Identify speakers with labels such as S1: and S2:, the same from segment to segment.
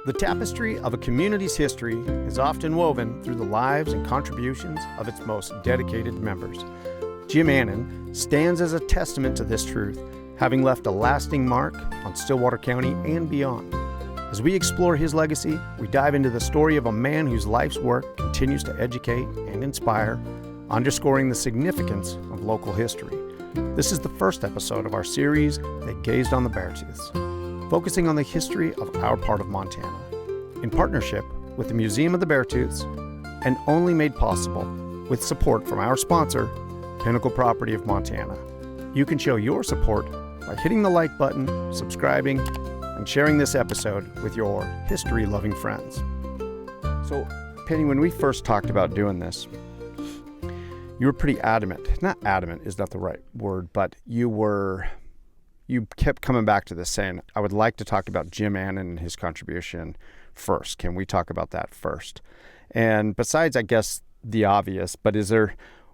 S1: The tapestry of a community's history is often woven through the lives and contributions of its most dedicated members. Jim Annin stands as a testament to this truth, having left a lasting mark on Stillwater County and beyond. As we explore his legacy, we dive into the story of a man whose life's work continues to educate and inspire, underscoring the significance of local history. This is the first episode of our series, They Gazed on the Beartooths, focusing on the history of our part of Montana, in partnership with the Museum of the Beartooths, and only made possible with support from our sponsor, Pinnacle Property of Montana. You can show your support by hitting the like button, subscribing, and sharing this episode with your history-loving friends. So, Penny, when we first talked about doing this, you were pretty adamant. Not adamant is not the right word, but you kept coming back to this saying, I would like to talk about Jim Annin and his contribution first. Can we talk about that first? And besides, I guess, the obvious, but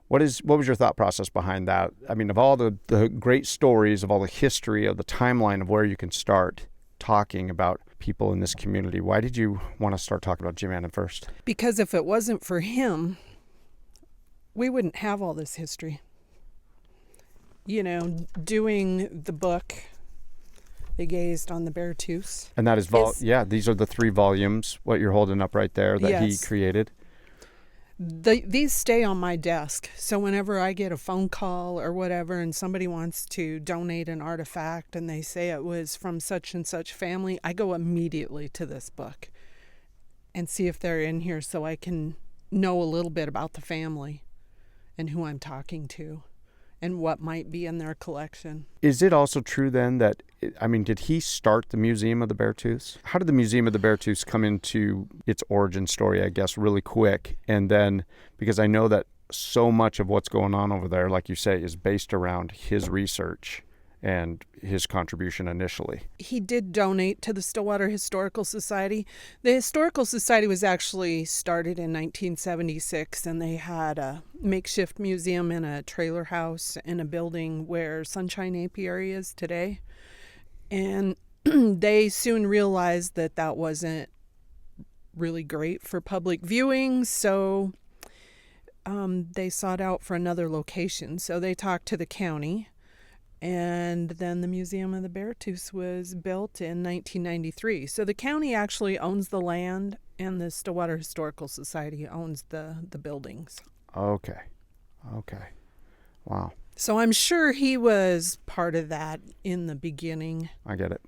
S1: what was your thought process behind that? I mean, of all the great stories, of all the history, of the timeline of where you can start talking about people in this community, why did you want to start talking about Jim Annin first?
S2: Because if it wasn't for him, we wouldn't have all this history. You know, doing the book, They Gazed on the Beartooths.
S1: And that is, these are the 3 volumes, what you're holding up right there that he created.
S2: These stay on my desk. So whenever I get a phone call or whatever and somebody wants to donate an artifact and they say it was from such and such family, I go immediately to this book and see if they're in here so I can know a little bit about the family and who I'm talking to and what might be in their collection. Is
S1: it also true then that, did he start the Museum of the Beartooths? How did the Museum of the Beartooths come into its origin story, I guess, really quick? And then, because I know that so much of what's going on over there, like you say, is based around his research and his contribution initially.
S2: He did donate to the Stillwater Historical Society. The Historical Society was actually started in 1976, and they had a makeshift museum in a trailer house in a building where Sunshine Apiary is today. And they soon realized that that wasn't really great for public viewing, so they sought out for another location. So they talked to the county. And then the Museum of the Beartooths was built in 1993. So the county actually owns the land, and the Stillwater Historical Society owns the buildings.
S1: Okay. Wow.
S2: So I'm sure he was part of that in the beginning.
S1: I get it.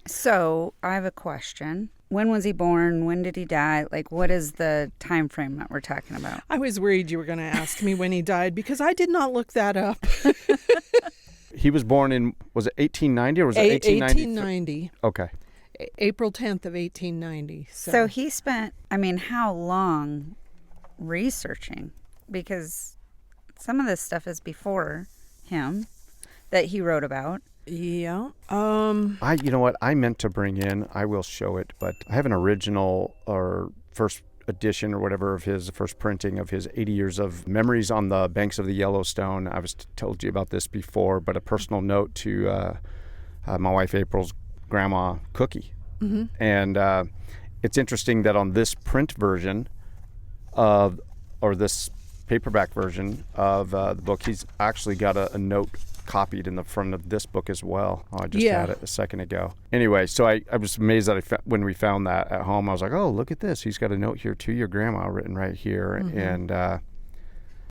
S3: So I have a question. When was he born? When did he die? Like, what is the time frame that we're talking about?
S2: I was worried you were going to ask me when he died because I did not look that up.
S1: He was born in, was it 1890 or was it 1890?
S2: 1890.
S1: Okay.
S2: April 10th of 1890.
S3: So he spent, how long researching? Because some of this stuff is before him that he wrote about.
S2: Yeah.
S1: You know what? I meant to bring in, I will show it, but I have an original or first edition or whatever of his first printing of his 80 years of memories on the banks of the Yellowstone. I was told you about this before, but a personal note to my wife April's grandma Cookie.
S2: Mm-hmm.
S1: And it's interesting that on this print version or this paperback version of the book, he's actually got a note copied in the front of this book as well. I just had it a second ago. Anyway, so I was amazed that when we found that at home, I was like, oh, look at this. He's got a note here to your grandma written right here.
S2: Mm-hmm.
S1: And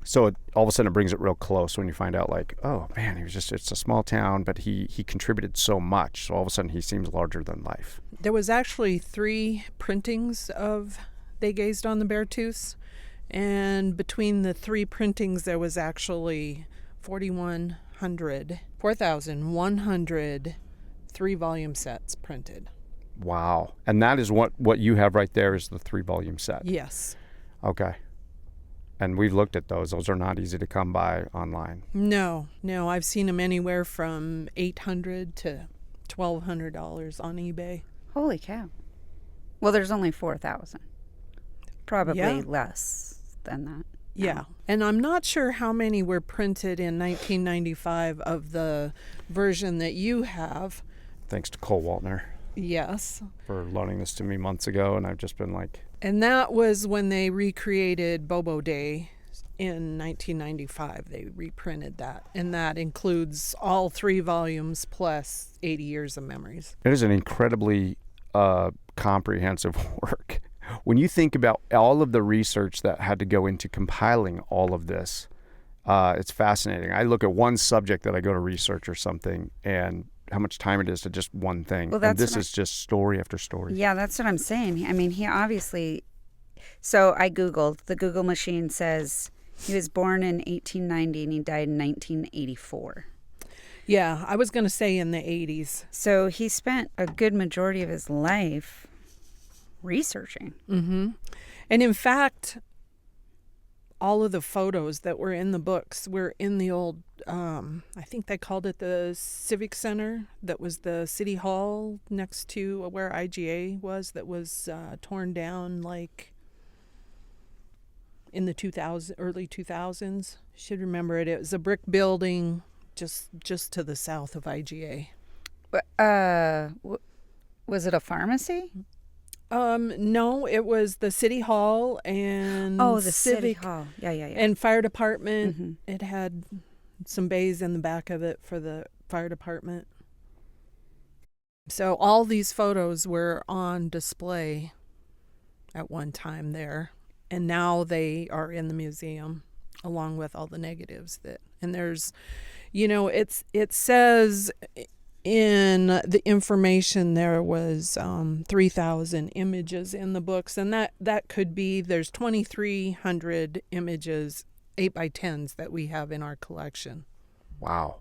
S1: so all of a sudden it brings it real close when you find out, like, oh, man, it's a small town, but he contributed so much. So all of a sudden he seems larger than life.
S2: There was actually 3 printings of They Gazed on the Beartooths. And between the 3 printings, there was actually 4,100 3-volume sets printed.
S1: Wow. And that is what you have right there is the 3-volume set.
S2: Yes.
S1: Okay. And we've looked at those. Those are not easy to come by online.
S2: No. I've seen them anywhere from $800 to $1,200 on eBay.
S3: Holy cow. Well, there's only 4,000. Probably less than that.
S2: Yeah. And I'm not sure how many were printed in 1995 of the version that you have.
S1: Thanks to Cole Waltner.
S2: Yes.
S1: for loaning this to me months ago, and I've just been like,
S2: And that was when they recreated Bobo Day in 1995. They reprinted that, and that includes all 3 volumes plus 80 years of memories.
S1: it is an incredibly comprehensive work. When you think about all of the research that had to go into compiling all of this, it's fascinating. I look at one subject that I go to research or something, and how much time it is to just one thing.
S3: Well,
S1: and
S3: that's
S1: this is just story after story.
S3: Yeah, that's what I'm saying. I mean, he obviously. So I Googled. The Google machine says he was born in 1890 and he died in 1984.
S2: Yeah, I was going to say in the 80s.
S3: So he spent a good majority of his life researching.
S2: Mm-hmm. And in fact, all of the photos that were in the books were in the old, I think they called it the Civic Center, that was the city hall next to where IGA was, that was torn down like in the early 2000s. Should remember it. It was a brick building just to the south of IGA.
S3: Was it a pharmacy?
S2: No, it was the city hall and
S3: The
S2: civic
S3: city hall. Yeah.
S2: and fire department.
S3: Mm-hmm.
S2: It had some bays in the back of it for the fire department. So all these photos were on display at one time there, and now they are in the museum along with all the negatives and there's, it says in the information there was 3,000 images in the books, and that could be, there's 2,300 images 8x10s that we have in our collection.
S1: Wow.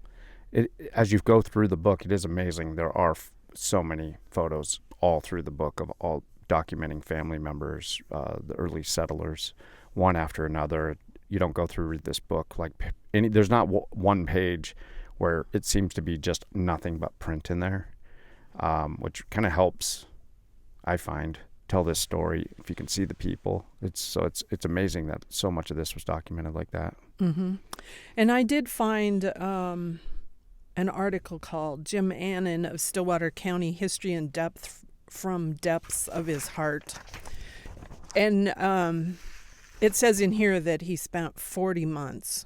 S1: As you go through the book, it is amazing. There are so many photos all through the book of all documenting family members, the early settlers, one after another. You don't go through this book like there's not one page where it seems to be just nothing but print in there, which kind of helps, I find, tell this story. If you can see the people, it's amazing that so much of this was documented like that.
S2: Mm-hmm. And I did find an article called "Jim Annin of Stillwater County: History and Depth from Depths of His Heart," and it says in here that he spent 40 months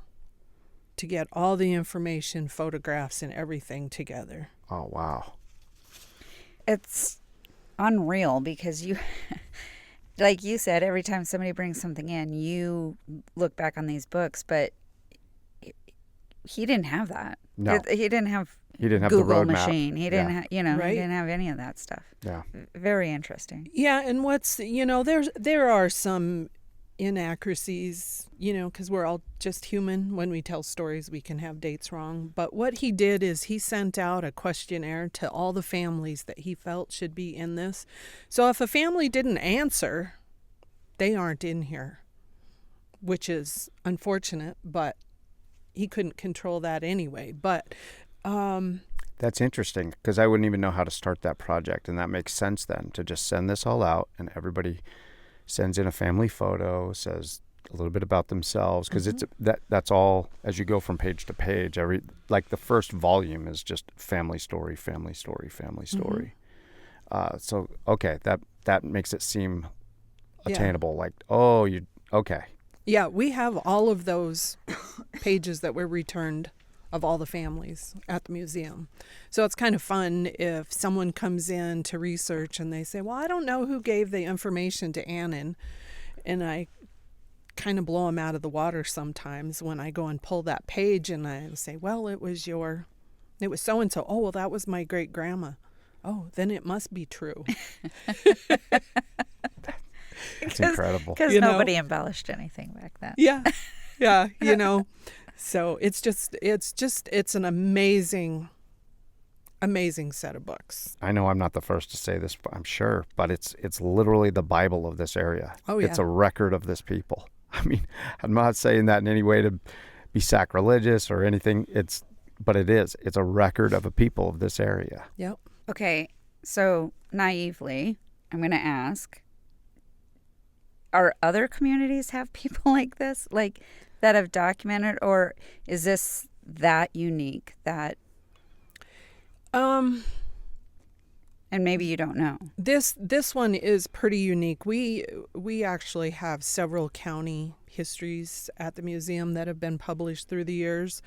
S2: to get all the information, photographs, and everything together.
S1: Oh, wow.
S3: It's unreal because you, like you said, every time somebody brings something in, you look back on these books, but he didn't have that.
S1: No.
S3: He didn't have
S1: the
S3: Google
S1: roadmap.
S3: machine. He didn't have,
S2: Right.
S3: He didn't have any of that stuff.
S1: Yeah.
S3: Very interesting.
S2: Yeah, and there are some inaccuracies, because we're all just human. When we tell stories, we can have dates wrong. But what he did is he sent out a questionnaire to all the families that he felt should be in this. So if a family didn't answer, they aren't in here, which is unfortunate, but he couldn't control that anyway. But
S1: that's interesting, because I wouldn't even know how to start that project, and that makes sense then, to just send this all out and everybody sends in a family photo, says a little bit about themselves, because that's all. As you go from page to page, like the first volume is just family story, family story, family story. So okay, that makes it seem attainable. Like, okay.
S2: Yeah, we have all of those pages that were returned of all the families at the museum. So it's kind of fun if someone comes in to research and they say, well, I don't know who gave the information to Annin. And I kind of blow them out of the water sometimes when I go and pull that page and I say, well, it was so-and-so. Oh, well, that was my great grandma. Oh, then it must be true.
S1: It's incredible.
S3: Because nobody embellished anything back then.
S2: Yeah. So it's an amazing set of books.
S1: I know I'm not the first to say this, I'm sure, but it's literally the Bible of this area.
S2: Oh, yeah.
S1: It's a record of this people. I mean, I'm not saying that in any way to be sacrilegious or anything. But it is. It's a record of a people of this area.
S2: Yep.
S3: Okay, so naively, I'm going to ask, are other communities have people like this, like that have documented, or is this that unique that? And maybe you don't know.
S2: This one is pretty unique. We actually have several county histories at the museum that have been published through the years,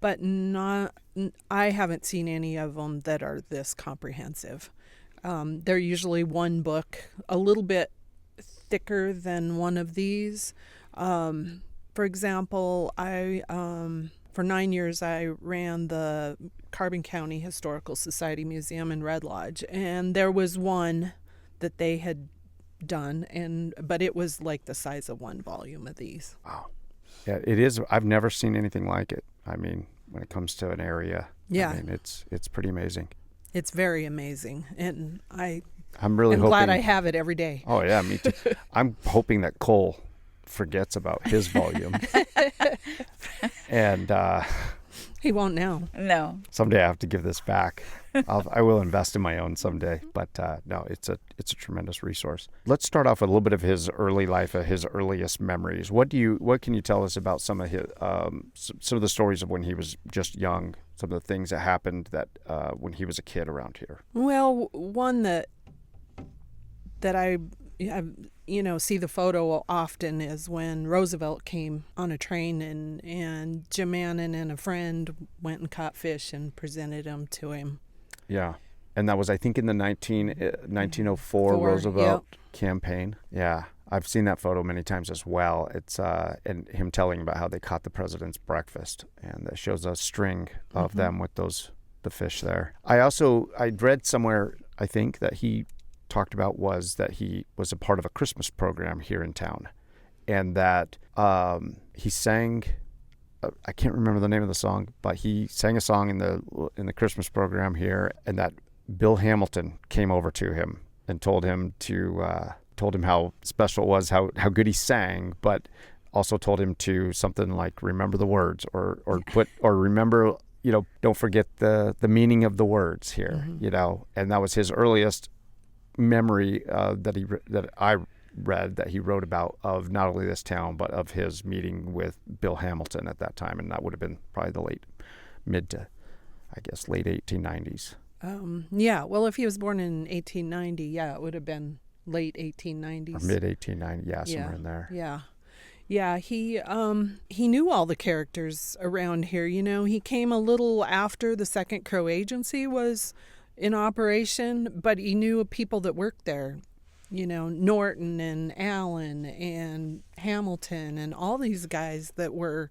S2: but I haven't seen any of them that are this comprehensive. They're usually one book, a little bit thicker than one of these. For example, for 9 years, I ran the Carbon County Historical Society Museum in Red Lodge, and there was one that they had done, but it was like the size of one volume of these.
S1: Wow. Yeah, it is. I've never seen anything like it. I mean, when it comes to an area,
S2: yeah,
S1: I mean, it's pretty amazing.
S2: It's very amazing, and
S1: I'm hoping,
S2: glad I have it every day.
S1: Oh yeah, me too. I'm hoping that Cole forgets about his volume, and
S2: he won't now.
S3: No.
S1: Someday I have to give this back. I will invest in my own someday. But no, it's a tremendous resource. Let's start off with a little bit of his early life, his earliest memories. What can you tell us about some of his some of the stories of when he was just young? Some of the things that happened that when he was a kid around here.
S2: Well, one that I see the photo often is when Roosevelt came on a train and Jim Annin and a friend went and caught fish and presented them to him.
S1: Yeah. And that was, I think, in the 1904 Roosevelt campaign. Yeah. I've seen that photo many times as well. It's and him telling about how they caught the president's breakfast, and that shows a string of them with the fish there. I'd read somewhere, I think, that he talked about was that he was a part of a Christmas program here in town, and that he sang. I can't remember the name of the song, but he sang a song in the Christmas program here, and that Bill Hamilton came over to him and told him how special it was, how good he sang, but also told him to something like remember the words or remember, don't forget the meaning of the words here, and that was his earliest memory that I read that he wrote about of not only this town but of his meeting with Bill Hamilton at that time, and that would have been probably the late 1890s.
S2: Yeah, well, if he was born in 1890, it would have been late 1890s
S1: or mid 1890s, somewhere in there.
S2: Yeah, he knew all the characters around here. He came a little after the Second Crow Agency was in operation, but he knew people that worked there, Norton and Allen and Hamilton and all these guys that were.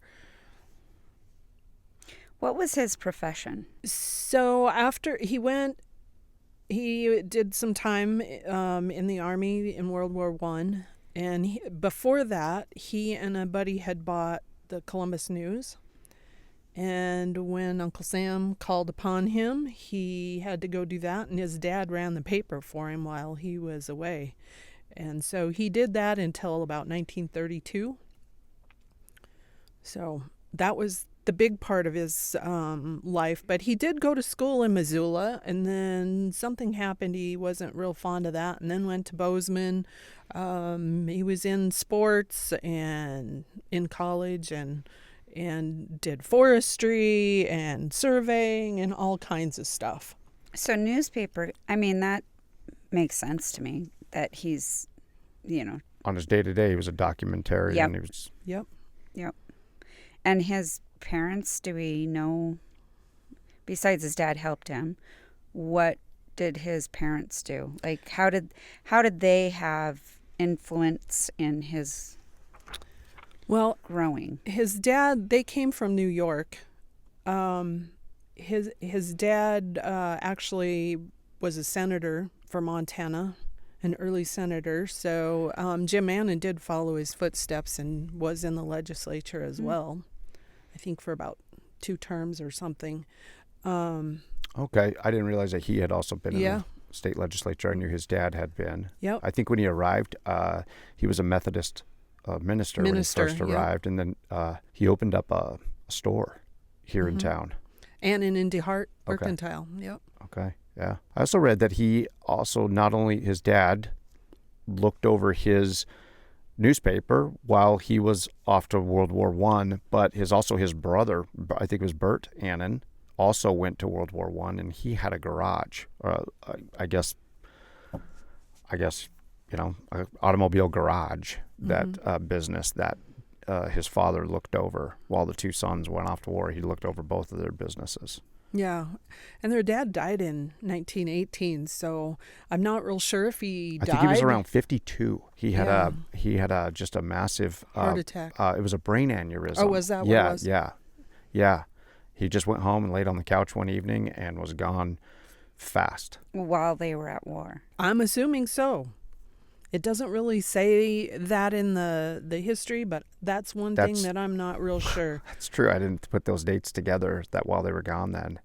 S3: What was his profession?
S2: So after he did some time in the Army in World War I, and before that, he and a buddy had bought the Columbus News. And when Uncle Sam called upon him, he had to go do that, and his dad ran the paper for him while he was away. And so he did that until about 1932. So that was the big part of his life. But he did go to school in Missoula, and then something happened. He wasn't real fond of that, and then went to Bozeman. He was in sports and in college and did forestry and surveying and all kinds of stuff.
S3: So newspaper, that makes sense to me that he's,
S1: on his day-to-day, he was a documentarian.
S3: Yep.
S1: He was...
S3: Yep. And his parents, do we know, besides his dad helped him, what did his parents do? Like, how did they have influence in his growing?
S2: His dad, they came from New York. His dad actually was a senator for Montana, an early senator. So Jim Annin did follow his footsteps and was in the legislature as well. I think for about 2 terms or something.
S1: Okay, I didn't realize that he had also been in the state legislature. I knew his dad had been.
S2: Yep.
S1: I think when he arrived, he was a Methodist minister when he first arrived, and then he opened up a store here in town.
S2: Annin in DeHart Mercantile. Yep.
S1: Okay, yeah. I also read that he also, not only his dad looked over his newspaper while he was off to World War I, but his brother, I think it was Bert Annin, also went to World War I, and he had a garage, I guess, an automobile garage, that business that his father looked over while the two sons went off to war. He looked over both of their businesses.
S2: Yeah. And their dad died in 1918, so I'm not real sure if he died.
S1: I think he was around 52. He had just a massive
S2: heart attack.
S1: It was a brain aneurysm.
S2: Oh, was that what it was?
S1: Yeah. He just went home and laid on the couch one evening and was gone fast.
S3: While they were at war.
S2: I'm assuming so. It doesn't really say that in the history, but that's one thing that I'm not real sure.
S1: That's true. I didn't put those dates together that while they were gone then.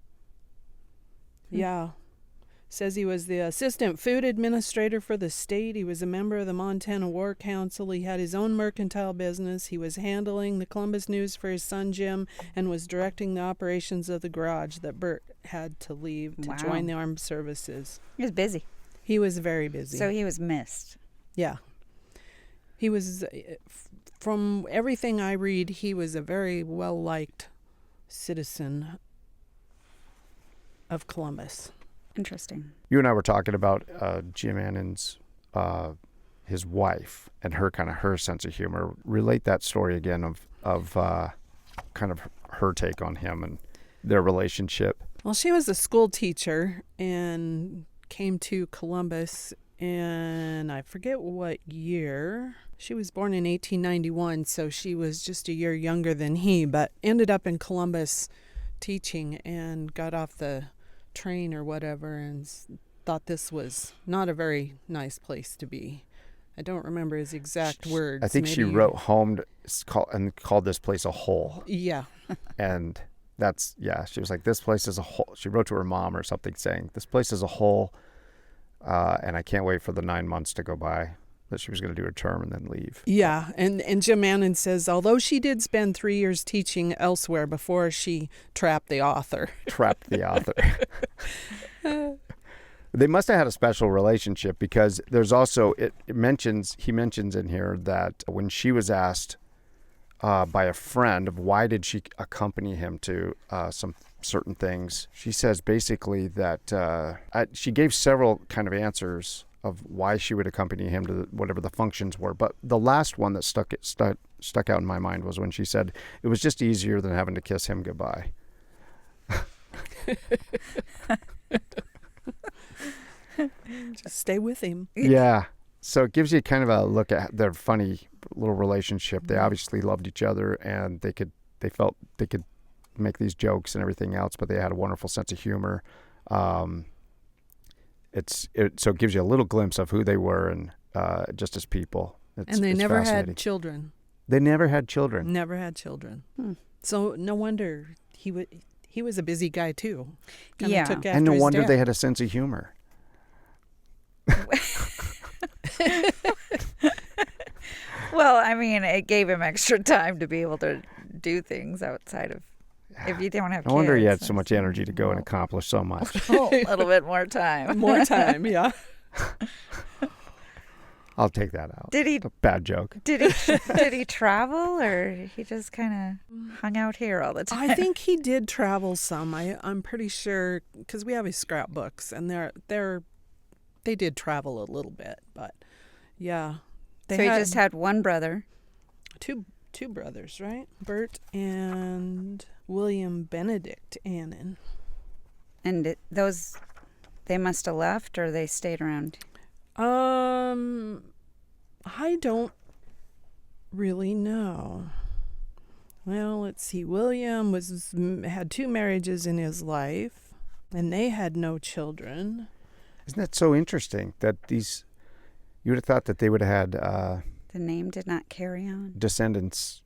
S2: Yeah. Says he was the assistant food administrator for the state. He was a member of the Montana War Council. He had his own mercantile business. He was handling the Columbus News for his son Jim and was directing the operations of the garage that Bert had to leave to join the armed services.
S3: He was busy.
S2: He was very busy.
S3: So he was missed.
S2: Yeah. He was, from everything I read, he was a very well-liked citizen of Columbus.
S3: Interesting.
S1: You and I were talking about Jim Annin's, his wife, and her sense of humor. Relate that story again of kind of her take on him and their relationship.
S2: Well, she was a school teacher and came to Columbus in, I forget what year. She was born in 1891, so she was just a year younger than he, but ended up in Columbus teaching and got off the train or whatever and thought this was not a very nice place to be. I don't remember his exact words.
S1: I think she wrote home and called this place a hole.
S2: Yeah.
S1: And she was like, this place is a hole. She wrote to her mom or something saying, this place is a hole, and I can't wait for the 9 months to go by, that she was going to do her term and then leave.
S2: Yeah, and Jim Annin says, although she did spend 3 years teaching elsewhere before she trapped the author. They
S1: must have had a special relationship, because there's also, he mentions in here that when she was asked by a friend of why did she accompany him to some certain things, she says basically that she gave several kind of answers of why she would accompany him to whatever the functions were. But the last one that stuck out in my mind was when she said it was just easier than having to kiss him goodbye.
S2: Just stay with him.
S1: Yeah. So it gives you kind of a look at their funny little relationship. They obviously loved each other, and they felt they could make these jokes and everything else, but they had a wonderful sense of humor. So it gives you a little glimpse of who they were and just as people.
S2: And they never had children.
S1: They never had children.
S2: Never had children. So no wonder he was a busy guy too.
S3: Yeah.
S2: Took after
S1: and no
S2: his
S1: wonder
S2: dad.
S1: they had a sense of humor.
S3: Well, I mean, it gave him extra time to be able to do things outside of, if you don't have kids.
S1: No wonder he had so much energy to go and accomplish so much.
S3: A little bit more time.
S2: More time, yeah.
S1: I'll take that out.
S3: Did he?
S1: A bad joke.
S3: Did he travel, or he just kind of hung out here all the time?
S2: I think he did travel some. I'm pretty sure, because we have his scrapbooks, and they did travel a little bit, but yeah.
S3: So he just had one brother.
S2: Two brothers, right? Bert and William Benedict Annin.
S3: And they must have left, or they stayed around?
S2: I don't really know. Well, let's see. William had 2 marriages in his life, and they had no children.
S1: Isn't that so interesting that you would have thought that they would have had
S3: The name did not carry on.
S1: descendants,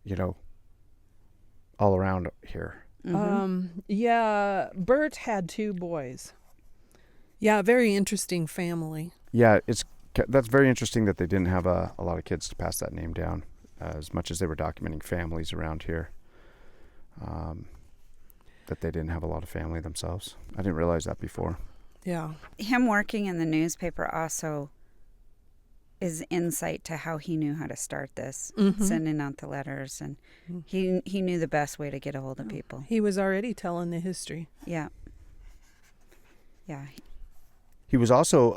S1: all around here.
S3: Mm-hmm.
S2: Yeah, Bert had 2 boys. Yeah, very interesting family.
S1: Yeah, that's very interesting that they didn't have a lot of kids to pass that name down, as much as they were documenting families around here. That they didn't have a lot of family themselves. I didn't realize that before.
S2: Yeah.
S3: Him working in the newspaper also is insight to how he knew how to start this,
S2: Mm-hmm.
S3: sending out the letters, and he knew the best way to get a hold of people.
S2: He was already telling the history.
S3: Yeah. Yeah.
S1: He was also,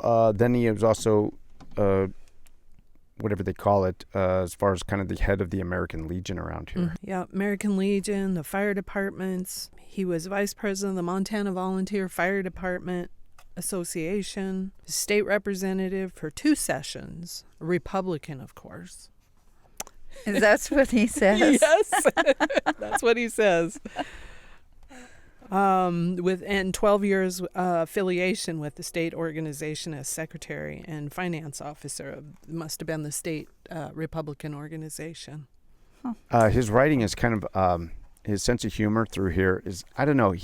S1: whatever they call it, as far as kind of the head of the American Legion around here.
S2: Yeah, American Legion, the fire departments. He was vice president of the Montana Volunteer Fire Department Association, state representative for 2 sessions, a Republican, of course.
S3: That's what he says.
S2: Yes, that's what he says. And 12 years affiliation with the state organization as secretary and finance officer. Must have been the state Republican organization.
S1: His writing is kind of, his sense of humor through here is, I don't know,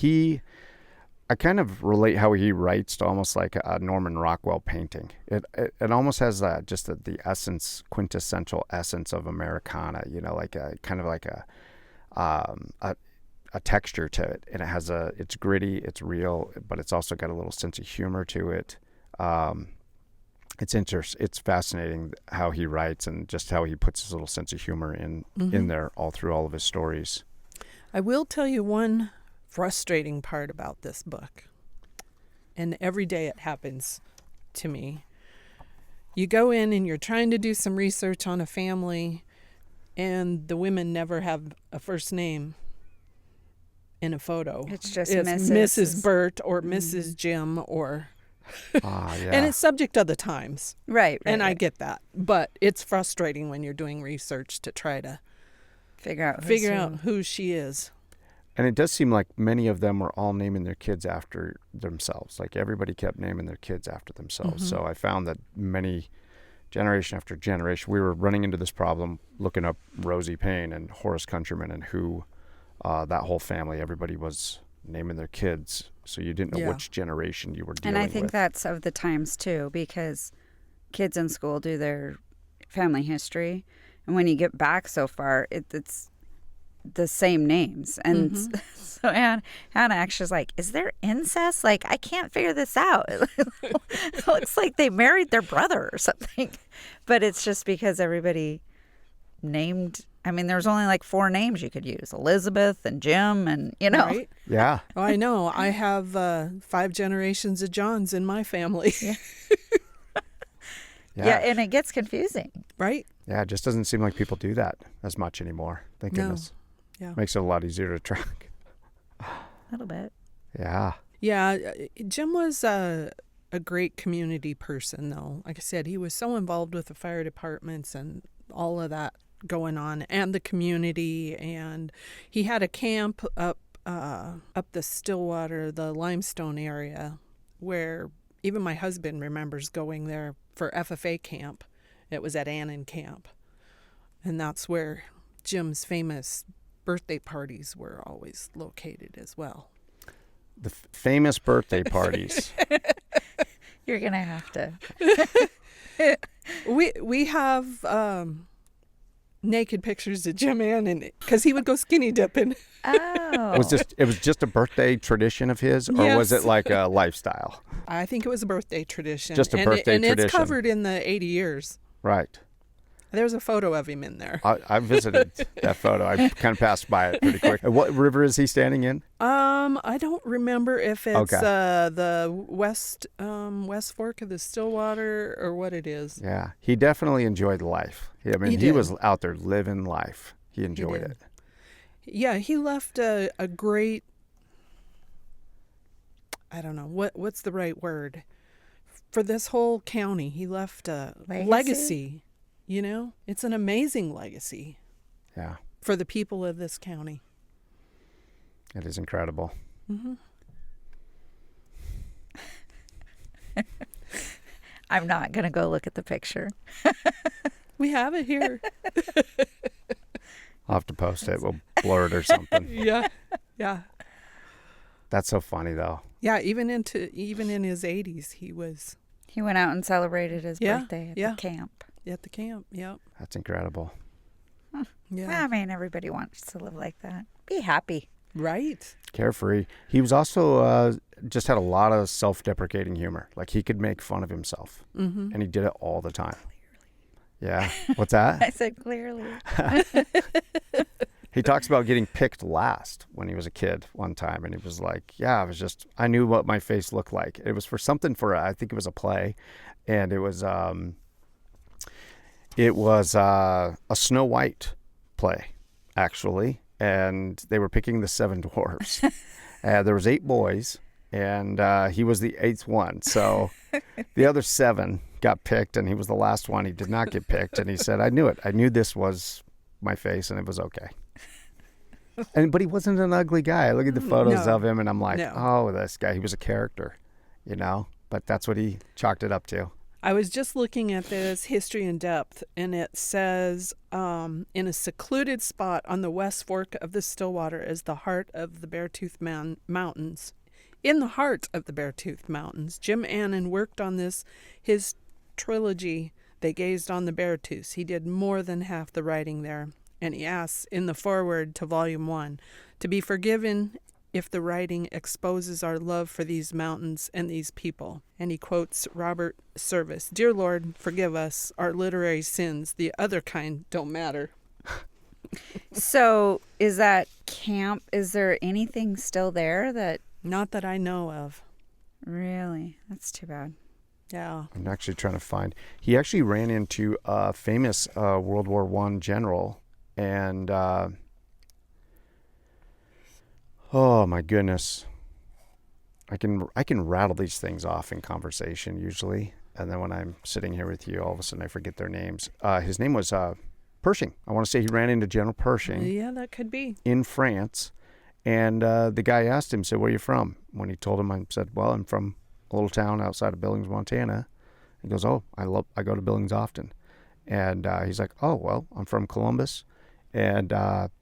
S1: I kind of relate how he writes to almost like a Norman Rockwell painting. It almost has just the essence, quintessential essence of Americana, like a kind of like a texture to it, and it's gritty, it's real, but it's also got a little sense of humor to it. It's fascinating how he writes and just how he puts his little sense of humor in there all through all of his stories.
S2: I will tell you one frustrating part about this book, and every day it happens to me. You go in and you're trying to do some research on a family, and the women never have a first name in a photo.
S3: It's just
S2: Mrs. Burt or Mrs. Jim or
S1: Yeah.
S2: and it's subject of the times.
S3: Right.
S2: And I get that. But it's frustrating when you're doing research to try to
S3: figure out
S2: who she is.
S1: And it does seem like many of them were all naming their kids after themselves. Like everybody kept naming their kids after themselves. So I found that many, generation after generation, we were running into this problem looking up Rosie Payne and Horace Countryman and who that whole family, everybody was naming their kids. So you didn't know which generation you were dealing with.
S3: And I think that's of the times too, because kids in school do their family history. And when you get back so far, it's the same names. And so Hannah actually is like, is there incest? Like, I can't figure this out. It looks like they married their brother or something. But it's just because everybody named, I mean, there's only like 4 names you could use. Elizabeth and Jim and,
S2: Right?
S1: Yeah.
S2: Oh, I know. I have 5 generations of Johns in my family.
S3: Yeah, and it gets confusing.
S2: Right?
S1: Yeah, it just doesn't seem like people do that as much anymore. Thank goodness.
S2: Yeah.
S1: Makes it a lot easier to track.
S3: A little bit.
S1: Yeah.
S2: Yeah, Jim was a great community person, though. Like I said, he was so involved with the fire departments and all of that going on, and the community. And he had a camp up the Stillwater, the Limestone area, where even my husband remembers going there for FFA camp. It was at Annin camp, and that's where Jim's famous birthday parties were always located as well.
S1: The famous birthday parties.
S3: You're going to have to.
S2: We have naked pictures of Jim Annin because he would go skinny dipping.
S3: Oh.
S1: It was just a birthday tradition of his, or was
S2: Yes.
S1: it like a lifestyle?
S2: I think it was a birthday tradition.
S1: Just a birthday
S2: and
S1: tradition.
S2: it's covered in the 80 years.
S1: Right.
S2: There's a photo of him in there.
S1: I visited that photo. I kind of passed by it pretty quick. What river is he standing in?
S2: I don't remember if it's
S1: Okay.
S2: The west fork of the Stillwater or what it is.
S1: Yeah. He definitely enjoyed life. He
S2: did.
S1: was out there living life. He enjoyed
S2: did.
S1: it.
S2: Yeah, he left a great, I don't know, what's the right word? For this whole county, he left a legacy. It's an amazing legacy
S1: Yeah.
S2: for the people of this county.
S1: It is incredible.
S3: I'm not going to go look at the picture.
S2: We have it here.
S1: I'll have to post it. We'll blur it or something.
S2: Yeah.
S1: That's so funny, though.
S2: Yeah, even in his 80s, he was
S3: He went out and celebrated his birthday at the camp.
S2: at the camp. Yep.
S1: That's incredible.
S2: Yeah.
S3: Well, I mean, everybody wants to live like that. Be happy.
S2: Right.
S1: Carefree. He was also just had a lot of self-deprecating humor. Like he could make fun of himself, and he did it all the time. Yeah. What's that?
S3: I said clearly.
S1: He talks about getting picked last when he was a kid one time, and he was like, yeah, I knew what my face looked like. It was I think it was a play, and it was a Snow White play, actually, and they were picking the 7 dwarfs. There was 8 boys, and he was the 8th one, so the other 7 got picked, and he was the last one. He did not get picked, and he said, I knew it. I knew this was my face, and it was okay. But he wasn't an ugly guy. I look at the photos of him, and I'm like, oh, this guy, he was a character, But that's what he chalked it up to.
S2: I was just looking at this History in Depth, and it says, in a secluded spot on the west fork of the Stillwater is the heart of the Beartooth Mountains. In the heart of the Beartooth Mountains, Jim Annin worked on his trilogy, They Gazed on the Beartooths. He did more than half the writing there. And he asks in the foreword to Volume 1, to be forgiven if the writing exposes our love for these mountains and these people. And he quotes Robert Service, Dear Lord, forgive us, our literary sins, the other kind don't matter.
S3: So is that camp, is there anything still there that...
S2: Not that I know of.
S3: Really? That's too bad.
S2: Yeah.
S1: I'm actually trying to find. He actually ran into a famous World War I general, and oh my goodness, I can rattle these things off in conversation usually, and then when I'm sitting here with you, all of a sudden I forget their names. His name was Pershing. I want to say he ran into General Pershing.
S2: Yeah, that could be.
S1: In France, and the guy asked him, said, "Where are you from?" When he told him, I said, "Well, I'm from a little town outside of Billings, Montana." He goes, "Oh, I go to Billings often." And he's like, "Oh, well, I'm from Columbus." And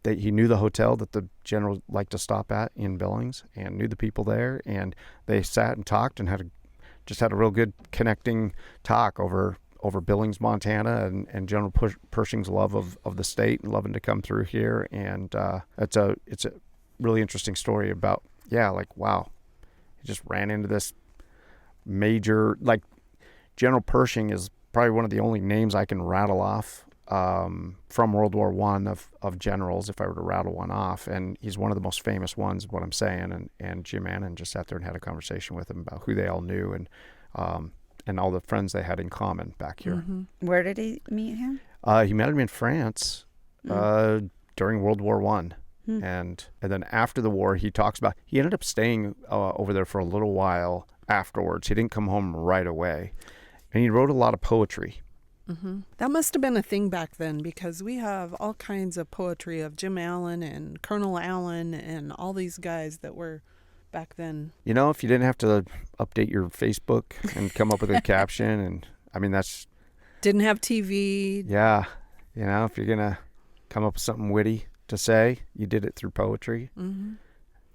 S1: he knew the hotel that the general liked to stop at in Billings, and knew the people there. And they sat and talked and had a real good connecting talk over Billings, Montana, and General Pershing's love of the state and loving to come through here. And it's a really interesting story about, wow, he just ran into this major, General Pershing is probably one of the only names I can rattle off from World War I of generals, if I were to rattle one off. And he's one of the most famous ones, what I'm saying. And Jim Annin just sat there and had a conversation with him about who they all knew and all the friends they had in common back here.
S3: Mm-hmm. Where did he meet him?
S1: He met him in France during World War I. And then after the war, he talks about, he ended up staying over there for a little while afterwards. He didn't come home right away. And he wrote a lot of poetry.
S2: Mm-hmm. That must have been a thing back then, because we have all kinds of poetry of Jim Allen and Colonel Allen and all these guys that were back then.
S1: If you didn't have to update your Facebook and come up with a caption, and I mean, that's...
S2: Didn't have TV.
S1: Yeah. If you're going to come up with something witty to say, you did it through poetry.
S2: Mm-hmm.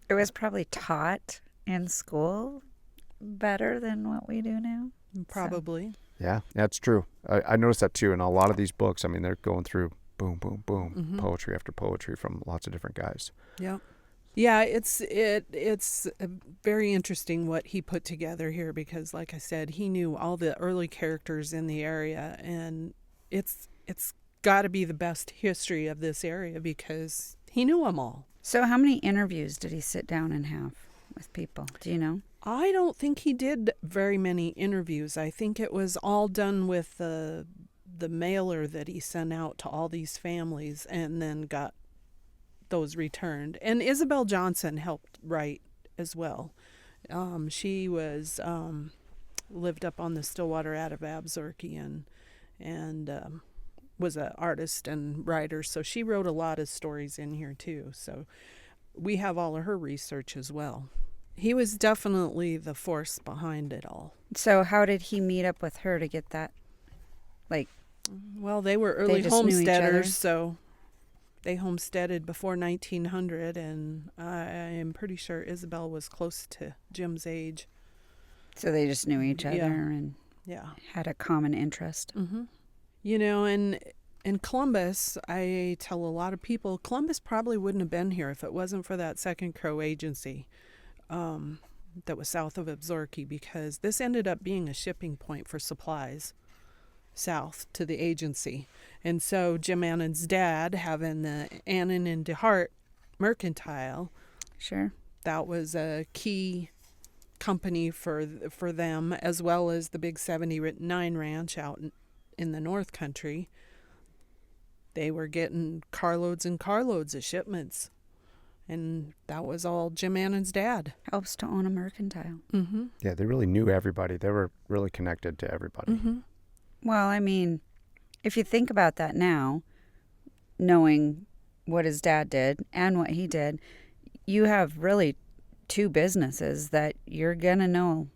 S3: It was probably taught in school better than what we do now.
S2: Probably.
S3: So.
S1: Yeah, that's true. I noticed that too. In a lot of these books, I mean, they're going through boom, boom, boom, poetry after poetry from lots of different guys.
S2: Yeah. Yeah, it's very interesting what he put together here, because like I said, he knew all the early characters in the area, and it's got to be the best history of this area because he knew them all.
S3: So how many interviews did he sit down and have with people? Do you know?
S2: I don't think he did very many interviews. I think it was all done with the mailer that he sent out to all these families and then got those returned. And Isabel Johnson helped write as well. She was lived up on the Stillwater out of Absarkey and was an artist and writer. So she wrote a lot of stories in here too. So we have all of her research as well. He was definitely the force behind it all.
S3: So how did he meet up with her to get that?
S2: Well, they were early homesteaders, so they homesteaded before 1900, and I am pretty sure Isabel was close to Jim's age.
S3: So they just knew each other and had a common interest.
S2: Mm-hmm. And in Columbus, I tell a lot of people, Columbus probably wouldn't have been here if it wasn't for that Second Crow Agency. That was south of Absarkey, because this ended up being a shipping point for supplies. south to the agency. And so Jim Annin's dad, having the Annin and DeHart Mercantile,
S3: Sure.
S2: that was a key company for them, as well as the Big 79 Ranch out in the North Country. They were getting carloads and carloads of shipments. And that was all Jim Annin's dad.
S3: Helps to own a mercantile.
S2: Mm-hmm.
S1: Yeah, they really knew everybody. They were really connected to everybody.
S2: Mm-hmm.
S3: Well, I mean, if you think about that now, knowing what his dad did and what he did, you have really two businesses that you're going to know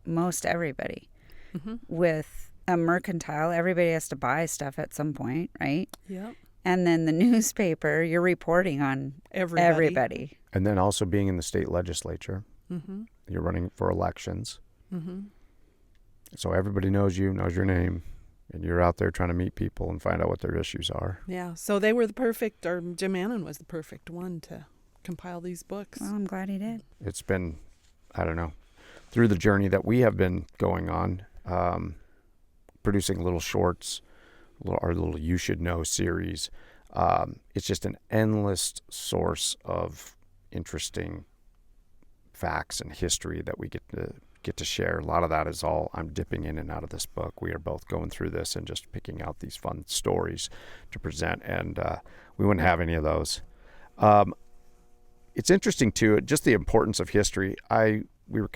S3: most everybody.
S2: Mm-hmm.
S3: With a mercantile, everybody has to buy stuff at some point, right?
S2: Yep.
S3: And then the newspaper, you're reporting on everybody.
S1: And then also being in the state legislature,
S2: Mm-hmm.
S1: you're running for elections.
S2: Mm-hmm.
S1: So everybody knows you, knows your name, and you're out there trying to meet people and find out what their issues are.
S2: Yeah, so they were Jim Annin was the perfect one to compile these books.
S3: Well, I'm glad he did.
S1: It's been, I don't know, through the journey that we have been going on, producing little shorts, our little You Should Know series. It's just an endless source of interesting facts and history that we get to share. A lot of that is all I'm dipping in and out of this book. We are both going through this and just picking out these fun stories to present, and we wouldn't have any of those. It's interesting too, just the importance of history. I was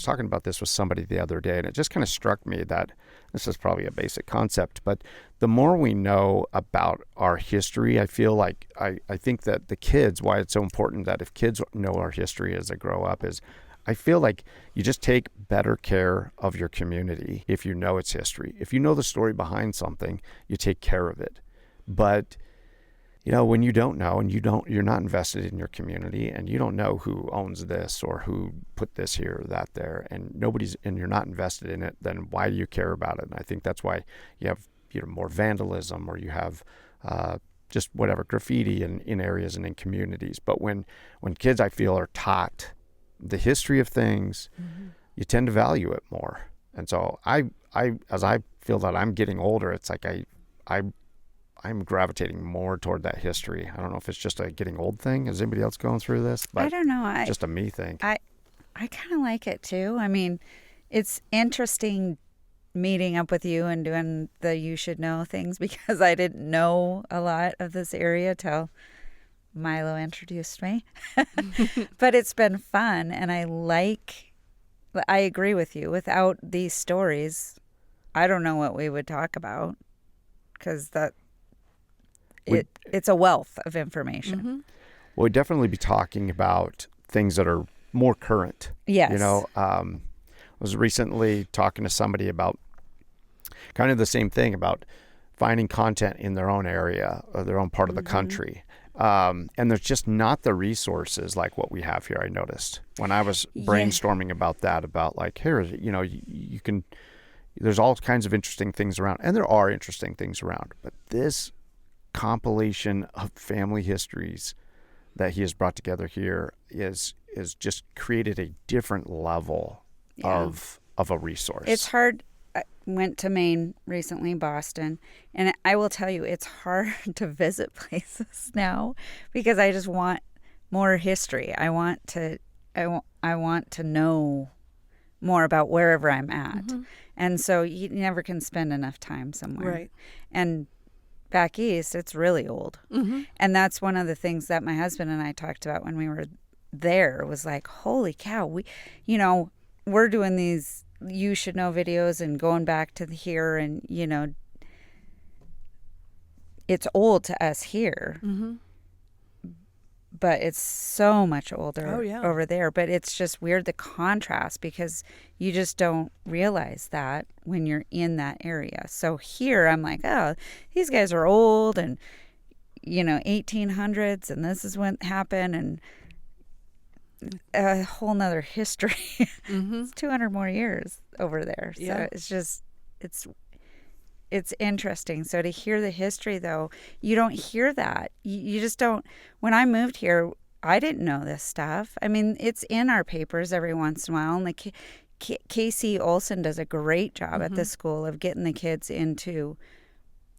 S1: talking about this with somebody the other day, and it just kind of struck me that this is probably a basic concept, but the more we know about our history, I feel like I think that the kids, why it's so important that if kids know our history as they grow up, is I feel like you just take better care of your community if you know its history. If you know the story behind something, you take care of it. But when you don't know and you're not invested in your community and you don't know who owns this or who put this here or that there, and you're not invested in it, then why do you care about it? And I think that's why you have more vandalism, or you have just whatever graffiti in areas and in communities. But when kids, I feel, are taught the history of things,
S2: Mm-hmm.
S1: you tend to value it more. And so as I feel that I'm getting older, it's like I'm gravitating more toward that history. I don't know if it's just a getting old thing. Is anybody else going through this? But
S3: I don't know.
S1: Just a me thing.
S3: I kind of like it too. I mean, it's interesting meeting up with you and doing the You Should Know things, because I didn't know a lot of this area till Milo introduced me. But it's been fun, and I agree with you. Without these stories, I don't know what we would talk about, because it's a wealth of information.
S2: Mm-hmm.
S1: Well, we'd definitely be talking about things that are more current.
S3: Yes.
S1: I was recently talking to somebody about kind of the same thing, about finding content in their own area or their own part of the country. And there's just not the resources like what we have here. I noticed when I was brainstorming about that, about like, here, you can, there's all kinds of interesting things around, and there are interesting things around, but this compilation of family histories that he has brought together here is just created a different level of a resource.
S3: It's hard. I went to Maine recently, Boston, and I will tell you, it's hard to visit places now because I just want more history. I want to know more about wherever I'm at.
S2: Mm-hmm.
S3: And so you never can spend enough time somewhere.
S2: Right.
S3: And back east, it's really old.
S2: Mm-hmm.
S3: And that's one of the things that my husband and I talked about when we were there, was like, holy cow, we're doing these You Should Know videos and going back to here, and it's old to us here.
S2: Mm-hmm.
S3: But it's so much older over there. But it's just weird, the contrast, because you just don't realize that when you're in that area. So here I'm like, oh, these guys are old, and 1800s, and this is when it happened, and a whole nother history.
S2: Mm-hmm.
S3: It's 200 more years over there. So
S2: Yeah.
S3: it's just, it's interesting. So to hear the history, though, you don't hear that. You just don't. When I moved here, I didn't know this stuff. I mean, it's in our papers every once in a while, and the Casey Olson does a great job at the school of getting the kids into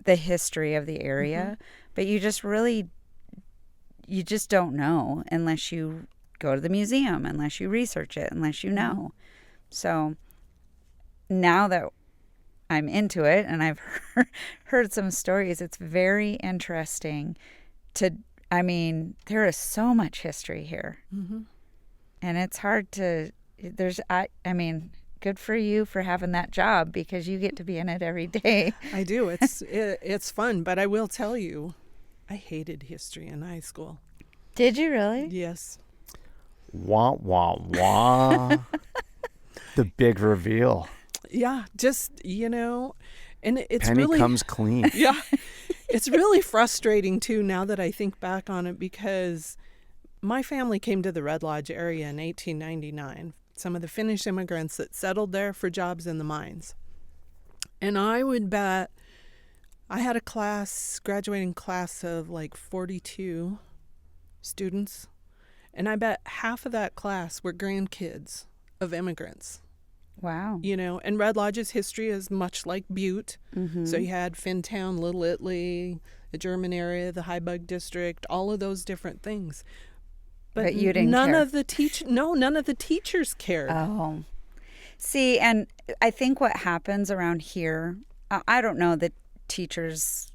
S3: the history of the area, but you just don't know unless you go to the museum, unless you research it, unless you know. So now that I'm into it and I've heard some stories, it's very interesting there is so much history here. And it's hard to, good for you for having that job because you get to be in it every day.
S2: I do. It's fun, but I will tell you, I hated history in high school.
S3: Did you really?
S2: Yes.
S1: Wah, wah, wah. The big reveal.
S2: Yeah, just, and it's
S1: Penny
S2: really...
S1: comes clean.
S2: Yeah. It's really frustrating, too, now that I think back on it, because my family came to the Red Lodge area in 1899. Some of the Finnish immigrants that settled there for jobs in the mines. And I would bet I had a graduating class of like 42 students. And I bet half of that class were grandkids of immigrants.
S3: Wow.
S2: And Red Lodge's history is much like Butte. So you had Finntown, Little Italy, the German area, the High Bug District, all of those different things. But
S3: you didn't
S2: none
S3: care.
S2: of the teachers cared.
S3: Oh. See, and I think what happens around here, I don't know that teachers,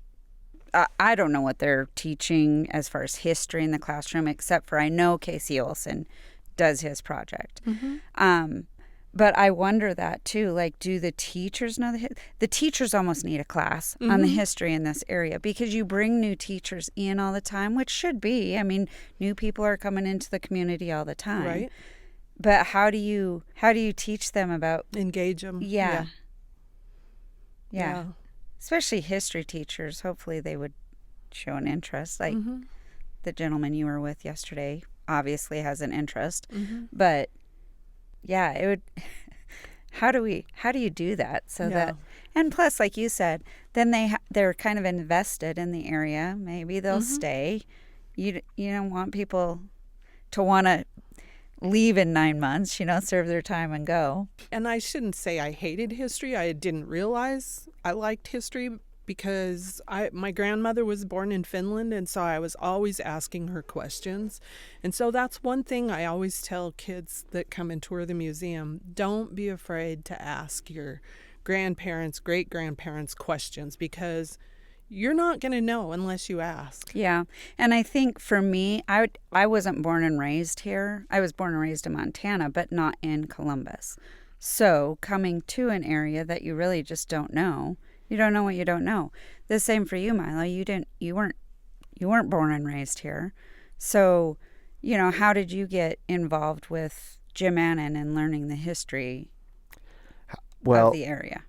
S3: I don't know what they're teaching as far as history in the classroom, except for I know Casey Olson does his project. But I wonder that too, like, do the teachers know the teachers almost need a class on the history in this area, because you bring new teachers in all the time, which should be. I mean, new people are coming into the community all the time.
S2: Right.
S3: But how do you teach them about
S2: Engage them.
S3: Yeah.
S2: Yeah.
S3: Especially history teachers. Hopefully they would show an interest. Like the gentleman you were with yesterday obviously has an interest. But yeah, it would. How do you do that so that, and plus, like you said, then they're kind of invested in the area. Maybe they'll stay. You don't want people to want to leave in 9 months, serve their time and go.
S2: And I shouldn't say I hated history. I didn't realize I liked history because my grandmother was born in Finland, and so I was always asking her questions. And so that's one thing I always tell kids that come and tour the museum. Don't be afraid to ask your grandparents, great-grandparents questions, because you're not going to know unless you ask.
S3: Yeah. And I think for me, I wasn't born and raised here. I was born and raised in Montana, but not in Columbus. So coming to an area that you really just don't know, you don't know what you don't know. The same for you, Milo. You weren't born and raised here. So, how did you get involved with Jim Annin and learning the history of the area?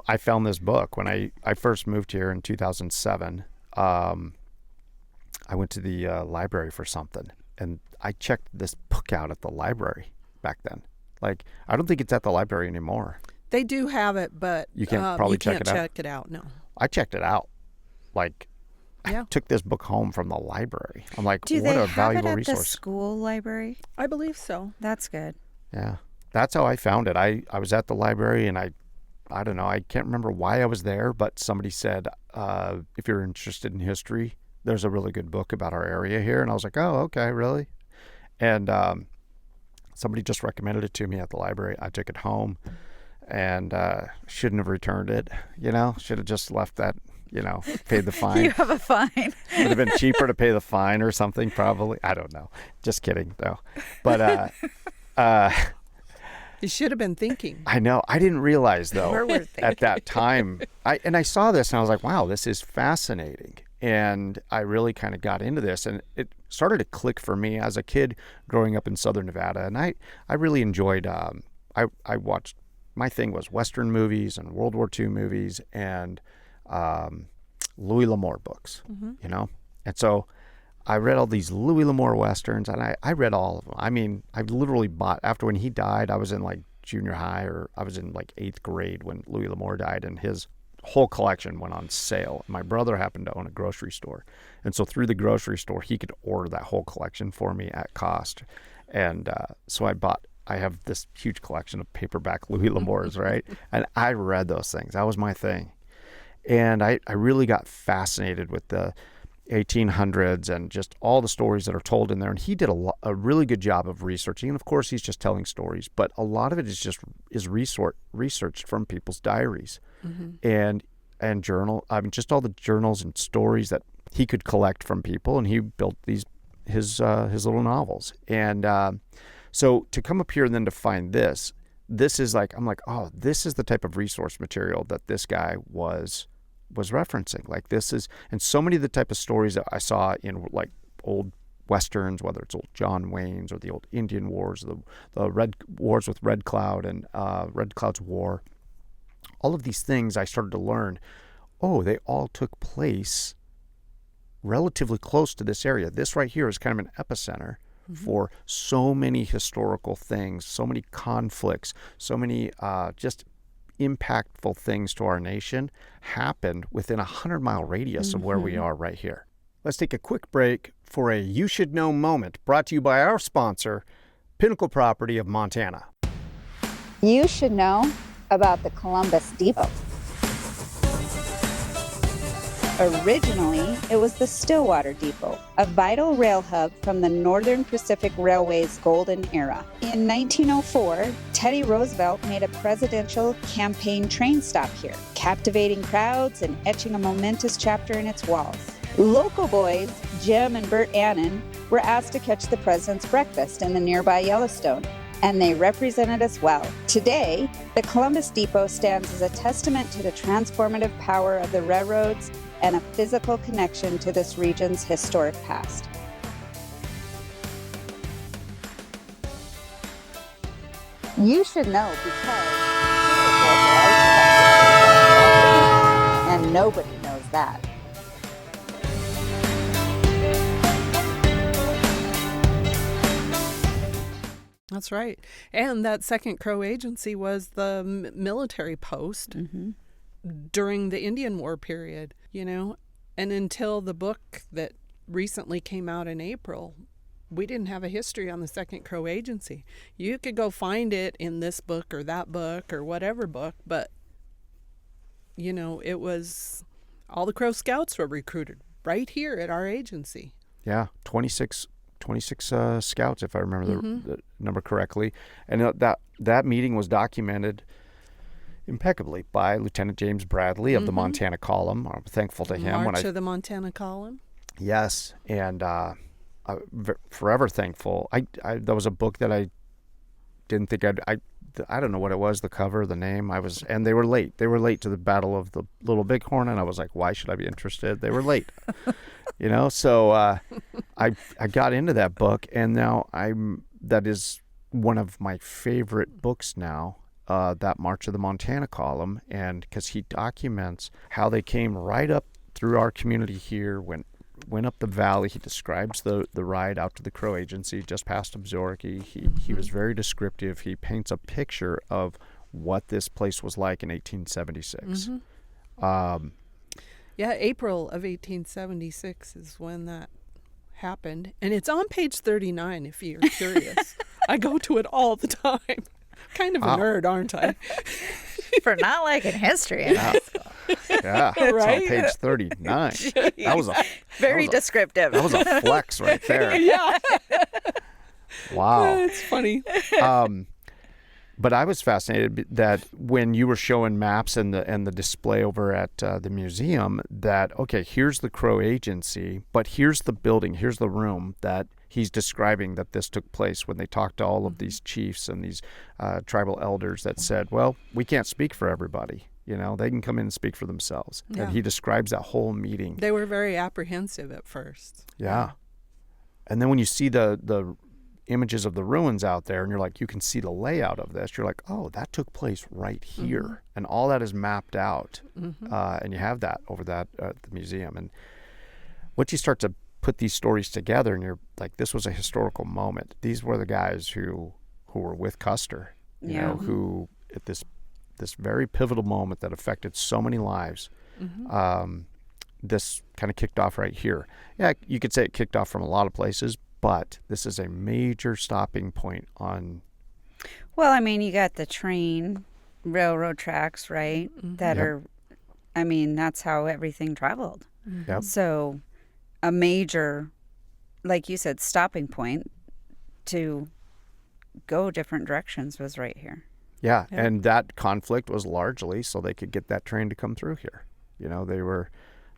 S1: I found this book when I first moved here in 2007. I went to the library for something, and I checked this book out at the library back then. Like, I don't think it's at the library anymore.
S2: They do have it, but
S1: you can't probably check it out.
S2: check it out. No,
S1: I checked it out. Like, I took this book home from the library. I'm like, what a valuable resource. Do they have it at
S3: the school library?
S2: I believe so.
S3: That's good.
S1: Yeah, that's how I found it. I was at the library, and I don't know. I can't remember why I was there, but somebody said, if you're interested in history, there's a really good book about our area here. And I was like, oh, okay, really? And somebody just recommended it to me at the library. I took it home and shouldn't have returned it. Should have just left that, paid the fine.
S3: You have a fine.
S1: Would have been cheaper to pay the fine or something, probably. I don't know. Just kidding, though. But
S2: you should have been thinking.
S1: I know. I didn't realize, though, at that time. I saw this, and I was like, wow, this is fascinating. And I really kind of got into this, and it started to click for me as a kid growing up in Southern Nevada. And I really enjoyed, I watched, my thing was Western movies and World War II movies and Louis L'Amour books, And so I read all these Louis L'Amour Westerns, and I read all of them. I mean, I literally bought, after when he died, I was in like junior high, or I was in like 8th grade when Louis L'Amour died, and his whole collection went on sale. My brother happened to own a grocery store, and so through the grocery store, he could order that whole collection for me at cost. And so I bought I have this huge collection of paperback Louis L'Amours, right? And I read those things. That was my thing. And I really got fascinated with the 1800s and just all the stories that are told in there. And he did a really good job of researching. And of course, he's just telling stories, but a lot of it is researched from people's diaries and journal. I mean, just all the journals and stories that he could collect from people. And he built his little novels. And so to come up here and then to find this is like, I'm like, oh, this is the type of resource material that this guy was referencing. Like this is, and so many of the type of stories that I saw in like old Westerns, whether it's old John Wayne's or the old Indian Wars, the Red Wars with Red Cloud and Red Cloud's War, all of these things I started to learn, oh, they all took place relatively close to this area. This right here is kind of an epicenter for so many historical things, so many conflicts, so many just impactful things to our nation happened within a 100-mile radius of where we are right here. Let's take a quick break for a You Should Know moment brought to you by our sponsor, Pinnacle Property of Montana.
S3: You should know about the Columbus Depot. Originally, it was the Stillwater Depot, a vital rail hub from the Northern Pacific Railway's golden era. In 1904, Teddy Roosevelt made a presidential campaign train stop here, captivating crowds and etching a momentous chapter in its walls. Local boys, Jim and Bert Annin, were asked to catch the president's breakfast in the nearby Yellowstone, and they represented us well. Today, the Columbus Depot stands as a testament to the transformative power of the railroads and a physical connection to this region's historic past. You should know because and nobody knows that.
S2: That's right. And that Second Crow Agency was the military post during the Indian War period, you know, and until the book that recently came out in April, we didn't have a history on the Second Crow Agency. You could go find it in this book or that book or whatever book, but, you know, it was all the Crow Scouts were recruited right here at our agency.
S1: Yeah, 26 scouts, if I remember the number correctly. And that meeting was documented impeccably by Lieutenant James Bradley of the Montana Column. I'm thankful to him.
S2: March of the Montana Column.
S1: Yes, and I'm forever thankful. That was a book that I didn't think I don't know what it was, the cover, the name. And they were late. They were late to the Battle of the Little Bighorn, and I was like, why should I be interested? They were late. You know, so I got into that book, and now that is one of my favorite books now, that March of the Montana Column, and because he documents how they came right up through our community here, went up the valley. He describes the ride out to the Crow Agency just past Absaroka. He was very descriptive. He paints a picture of what this place was like in 1876.
S2: Yeah, April of 1876 is when that happened. And it's on page 39 if you're curious. I go to it all the time. Kind of a nerd, aren't I?
S3: For not liking history in high school.
S1: Yeah, it's
S2: Right?
S1: on page 39. That was
S3: Very descriptive.
S1: That was a flex right there.
S2: Yeah.
S1: Wow.
S2: It's funny.
S1: But I was fascinated that when you were showing maps and the display over at the museum, that, okay, here's the Crow Agency, but here's the building, here's the room that he's describing that this took place when they talked to all of these chiefs and these tribal elders that said, well, we can't speak for everybody. You know, they can come in and speak for themselves.
S2: Yeah.
S1: And he describes that whole meeting.
S2: They were very apprehensive at first.
S1: Yeah. And then when you see the images of the ruins out there and you're like, you can see the layout of this, you're like, oh, that took place right here. And all that is mapped out. And you have that over that at the museum. And once you start to put these stories together and you're like, this was a historical moment. These were the guys who were with Custer, you know, who at this very pivotal moment that affected so many lives, this kind of kicked off right here. Yeah, you could say it kicked off from a lot of places, but this is a major stopping point on
S3: Well, I mean, you got the train, railroad tracks, right? That
S1: Yep.
S3: are, I mean, that's how everything traveled.
S1: Yep.
S3: So a major, like you said, stopping point to go different directions was right here.
S1: Yeah,
S2: Yep.
S1: and that conflict was largely so they could get that train to come through here. They were,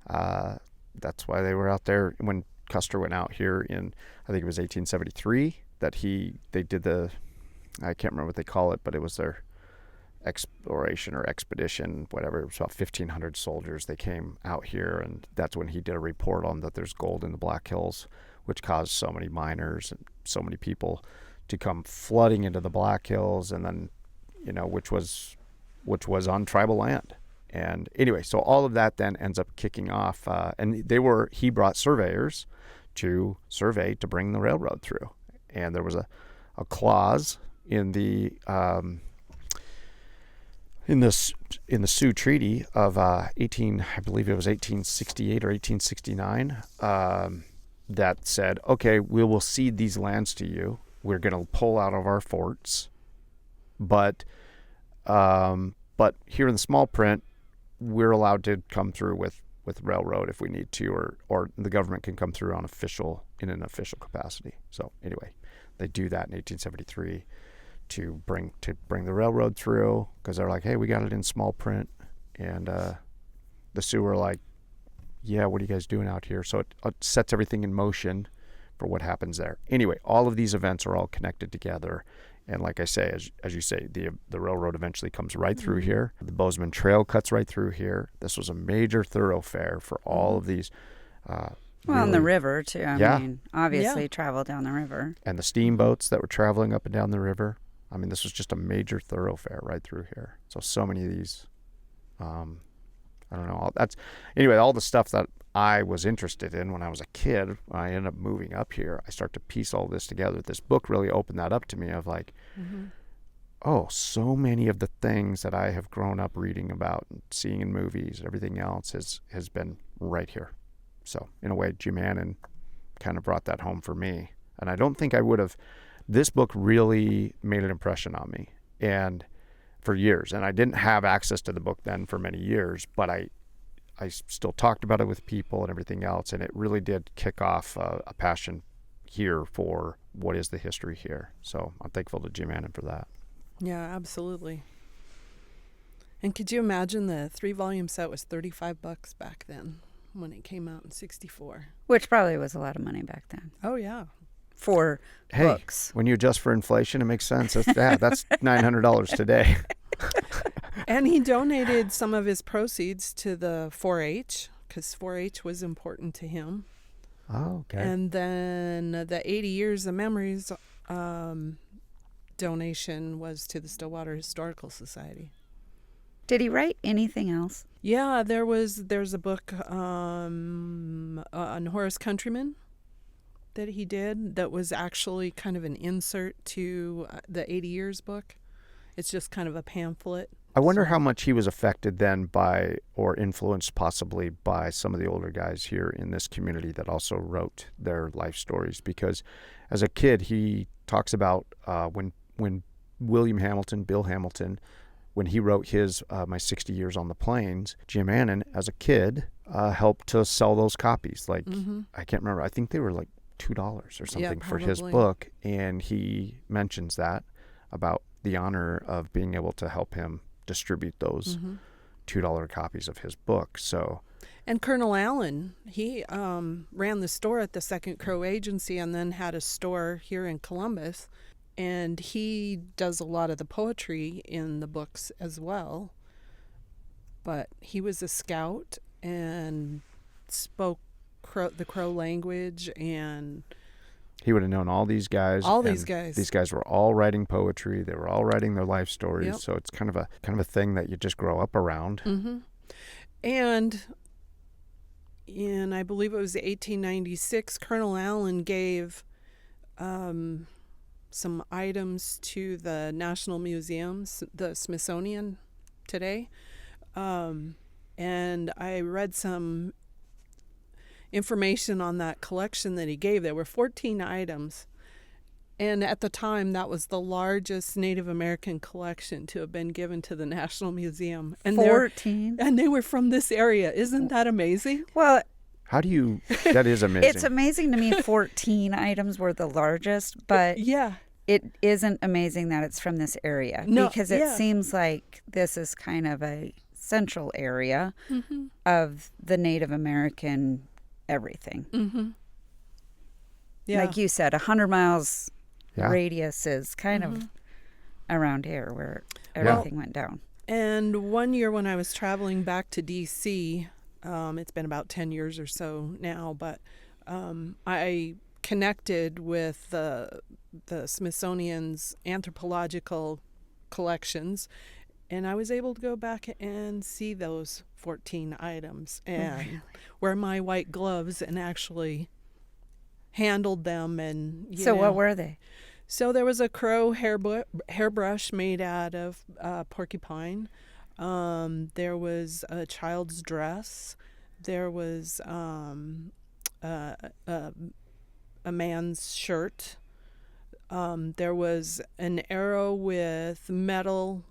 S1: that's why they were out there when Custer went out here in, I think it was 1873, that they did I can't remember what they call it, but it was their exploration or expedition, whatever. It was about 1,500 soldiers. They came out here, and that's when he did a report on that there's gold in the Black Hills, which caused so many miners and so many people to come flooding into the Black Hills, and then, which was on tribal land. And anyway, so all of that then ends up kicking off, and he brought surveyors to survey to bring the railroad through, and there was a clause in the Sioux Treaty of I believe it was 1868 or 1869, that said, okay, we will cede these lands to you. We're going to pull out of our forts, but here in the small print, we're allowed to come through with railroad if we need to, or the government can come through in an official capacity. So anyway, they do that in 1873 to bring the railroad through, because they're like, hey, we got it in small print, and the Sioux were like, yeah, what are you guys doing out here? So it sets everything in motion for what happens there. Anyway, all of these events are all connected together. And like I say, as you say, the railroad eventually comes right through here. The Bozeman Trail cuts right through here. This was a major thoroughfare for all of these.
S3: Well, on the river, too. I mean, obviously travel down the river.
S1: And the steamboats that were traveling up and down the river. I mean, this was just a major thoroughfare right through here. So many of these, I don't know. Anyway, all the stuff that I was interested in when I was a kid, when I ended up moving up here, I start to piece all this together. This book really opened that up to me of like, oh, so many of the things that I have grown up reading about and seeing in movies, everything else has been right here. So in a way, Jim Annin kind of brought that home for me. And I don't think I would have, this book really made an impression on me. And for years, and I didn't have access to the book then for many years, but I still talked about it with people and everything else, and it really did kick off a passion here for what is the history here. So I'm thankful to Jim Annin for that.
S2: Yeah, absolutely. And could you imagine the 3-volume set was $35 back then when it came out in '64?
S3: Which probably was a lot of money back then.
S2: Oh, yeah.
S3: For books.
S1: When you adjust for inflation, it makes sense. That's $900 today.
S2: And he donated some of his proceeds to the 4-H, because 4-H was important to him.
S1: Oh, okay.
S2: And then the 80 Years of Memories donation was to the Stillwater Historical Society.
S3: Did he write anything else?
S2: Yeah, there's a book on Horace Countryman that he did that was actually kind of an insert to the 80 Years book. It's just kind of a pamphlet.
S1: I wonder how much he was affected then by, or influenced possibly by, some of the older guys here in this community that also wrote their life stories. Because as a kid, he talks about when Bill Hamilton, when he wrote his My 60 Years on the Plains, Jim Annin, as a kid, helped to sell those copies. Like, I can't remember, I think they were like $2 or something for his book. And he mentions that about the honor of being able to help him distribute those $2 copies of his book. So,
S2: and Colonel Allen, he ran the store at the Second Crow Agency and then had a store here in Columbus. And he does a lot of the poetry in the books as well. But he was a scout and spoke the Crow language, and
S1: he would have known all these guys. These guys were all writing poetry. They were all writing their life stories. Yep. So it's kind of a thing that you just grow up around.
S2: And in, I believe it was 1896, Colonel Allen gave some items to the National Museums, the Smithsonian today. And I read some information on that collection that he gave. There were 14 items, And at the time, that was the largest Native American collection to have been given to the National Museum. And
S3: 14.
S2: they were from this area. Isn't that amazing?
S3: Well,
S1: How do you? That is amazing.
S3: it's amazing to me 14 items were the largest, but
S2: Yeah.
S3: it isn't amazing that it's from this area.
S2: No,
S3: because it
S2: yeah.
S3: seems like this is kind of a central area
S2: Mm-hmm.
S3: of the Native American everything.
S2: Mm-hmm. Yeah.
S3: Like you said, 100 miles
S1: Yeah.
S3: radius is kind
S2: Mm-hmm.
S3: of around here where everything went down.
S2: And one year when I was traveling back to D.C., it's been about 10 years or so now, but I connected with the Smithsonian's anthropological collections, and I was able to go back and see those 14 items and wear my white gloves and actually handled them. And
S3: So what were they?
S2: So there was a crow hairbrush made out of porcupine. There was a child's dress. There was a man's shirt. There was an arrow with metal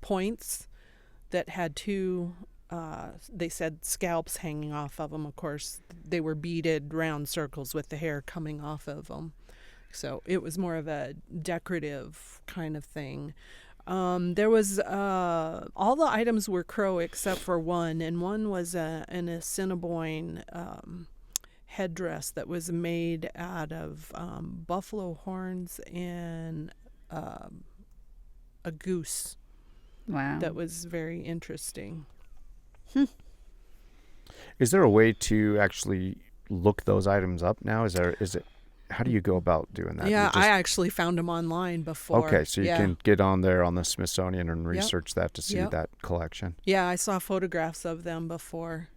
S2: points that had two, they said, scalps hanging off of them. Of course, they were beaded round circles with the hair coming off of them. So it was more of a decorative kind of thing. There was all the items were crow except for one, and one was an Assiniboine headdress that was made out of buffalo horns and a goose.
S3: Wow.
S2: That was very interesting.
S1: Is there a way to actually look those items up now? Is it? How do you go about doing that?
S2: Yeah,
S1: You just-
S2: I actually found them online before.
S1: Okay, so you
S2: Yeah.
S1: can get on there on the Smithsonian and research that to see
S2: Yep.
S1: that collection.
S2: Yeah, I saw photographs of them before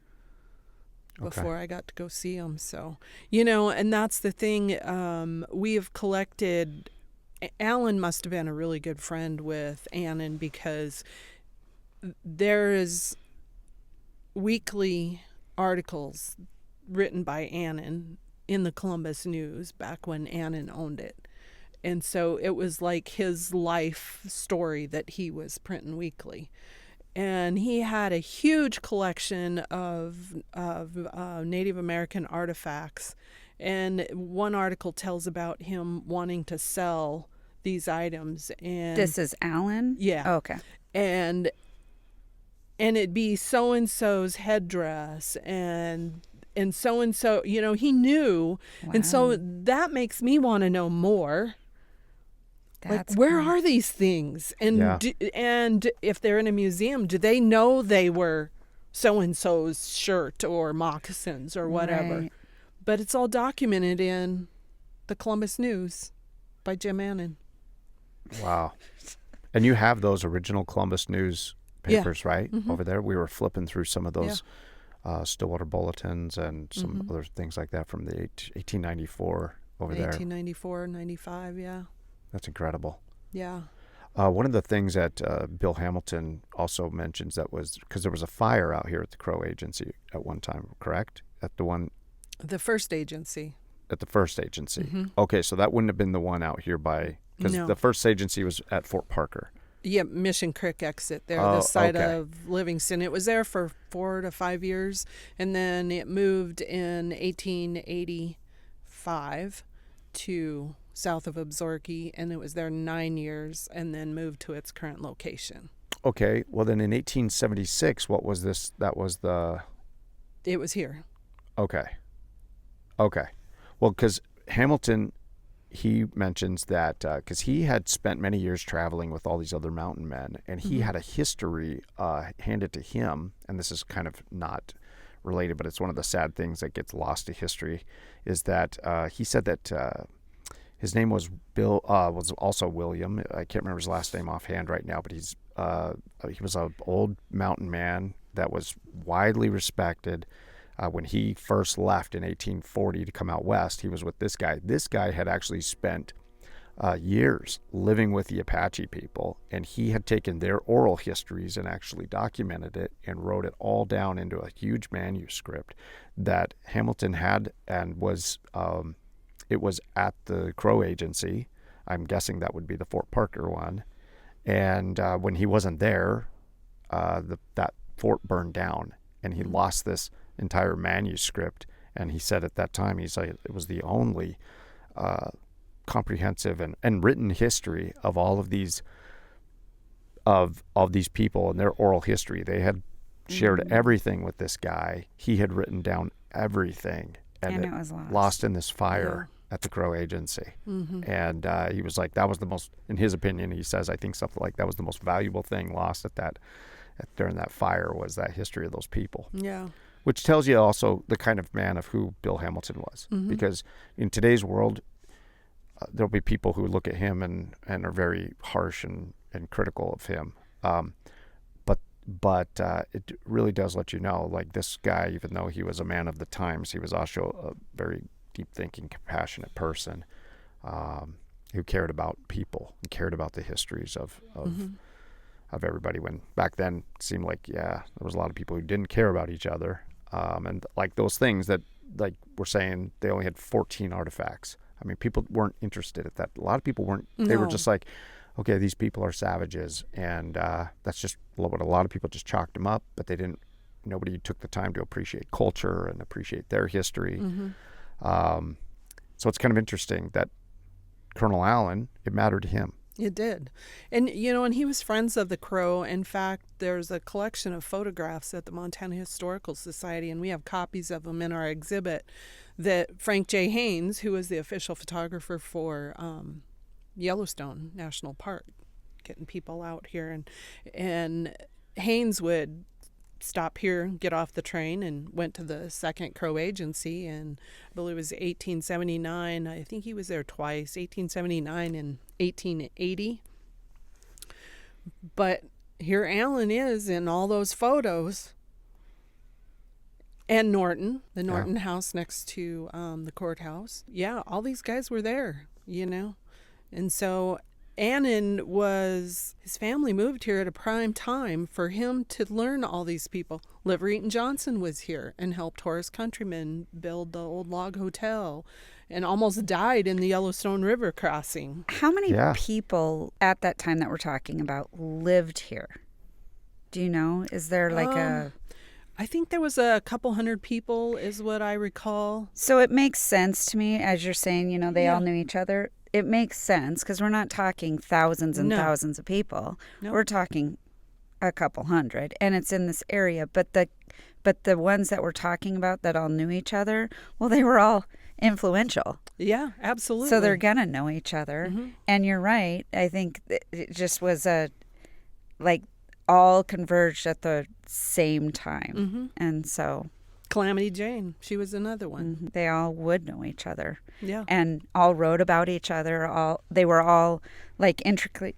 S1: Okay.
S2: I got to go see them. So, and that's the thing. We have collected. Alan must have been a really good friend with Annin because there is weekly articles written by Annin in the Columbus News back when Annin owned it. And so it was like his life story that he was printing weekly. And he had a huge collection of Native American artifacts. And one article tells about him wanting to sell these items. And
S3: This is Alan?
S2: Yeah.
S3: Oh, okay.
S2: and it'd be so and so's headdress and so he knew. And so
S3: Wow.
S2: that makes me want to know more.
S3: That's
S2: Like, where
S3: cool.
S2: are these things? And
S1: Yeah.
S2: and if they're in a museum, do they know they were so and so's shirt or moccasins or whatever?
S3: Right.
S2: But it's all documented in the Columbus News by Jim Annin.
S1: Wow. And you have those original Columbus News papers, right?
S2: Mhm.
S1: Over there. We were flipping through some of those Stillwater bulletins and some
S2: Mhm.
S1: other things like that from the 1894 over there.
S2: 1894, 95, yeah.
S1: That's incredible.
S2: Yeah.
S1: One of the things that Bill Hamilton also mentions that was because there was a fire out here at the Crow Agency at one time, correct? At
S2: The first agency.
S1: the first agency.
S2: Mhm.
S1: Okay, so that wouldn't have been the one out here by because
S2: No.
S1: the first agency was at Fort Parker.
S2: Yeah, Mission Creek exit there,
S1: Oh,
S2: the side
S1: okay.
S2: of Livingston. It was there for 4 to 5 years, and then it moved in 1885 to south of Absaroka, and it was there 9 years, and then moved to its current location.
S1: Okay, well then in 1876, what was this? That was the
S2: It was here.
S1: okay. Well, because Hamilton, he mentions that because he had spent many years traveling with all these other mountain men, and he
S2: Mhm.
S1: had a history handed to him, and this is kind of not related, but it's one of the sad things that gets lost to history, is that he said that his name was Bill, was also William. I can't remember his last name offhand right now, but he was an old mountain man that was widely respected. When he first left in 1840 to come out west, he was with this guy. This guy had actually spent years living with the Apache people, and he had taken their oral histories and actually documented it and wrote it all down into a huge manuscript that Hamilton had and was it was at the Crow Agency. I'm guessing that would be the Fort Parker one. And when he wasn't there, that fort burned down, and he lost this entire manuscript. And he said at that time, he's like, it was the only comprehensive and written history of all of these these people and their oral history. They had shared everything with this guy. He had written down everything, and
S3: it was
S1: lost in this fire at the Crow Agency. And he was like, that was the most, in his opinion, he says, I think something like that was the most valuable thing lost during that fire, was that history of those people.
S2: Yeah.
S1: Which tells you also the kind of man of who Bill Hamilton was. Because in today's world, there'll be people who look at him and are very harsh and critical of him. But it really does let you know, like, this guy, even though he was a man of the times, he was also a very deep-thinking, compassionate person who cared about people and cared about the histories of everybody. When back then it seemed like, there was a lot of people who didn't care about each other. And like those things that, like we're saying, they only had 14 artifacts. I mean, people weren't interested at that. A lot of people weren't. They were just like, okay, these people are savages, and that's just what a lot of people just chalked them up. But nobody took the time to appreciate culture and appreciate their history. So it's kind of interesting that Colonel Allen, it mattered to him.
S2: It did. And, and he was friends of the Crow. In fact, there's a collection of photographs at the Montana Historical Society, and we have copies of them in our exhibit, that Frank J. Haynes, who was the official photographer for Yellowstone National Park, getting people out here. And Haynes would stop here, get off the train, and went to the second Crow Agency, and I believe it was 1879. I think he was there twice, 1879 and 1880. But here Allen is in all those photos. And Norton, the Norton house next to the courthouse. Yeah, all these guys were there, And so Annin his family moved here at a prime time for him to learn all these people. Liver Eaton Johnson was here and helped Horace Countryman build the old log hotel, and almost died in the Yellowstone River crossing.
S3: How many people at that time that we're talking about lived here? Do you know? Is there like
S2: I think there was a couple hundred people is what I recall.
S3: So it makes sense to me, as you're saying, they all knew each other. It makes sense because we're not talking thousands and thousands of people. No. We're talking a couple hundred, and it's in this area. But the ones that we're talking about that all knew each other, well, they were all influential.
S2: Yeah, absolutely.
S3: So they're gonna know each other. And you're right. I think it just was all converged at the same time, and so.
S2: Calamity Jane, she was another one.
S3: They all would know each other.
S2: Yeah.
S3: And all wrote about each other. They were all like intricately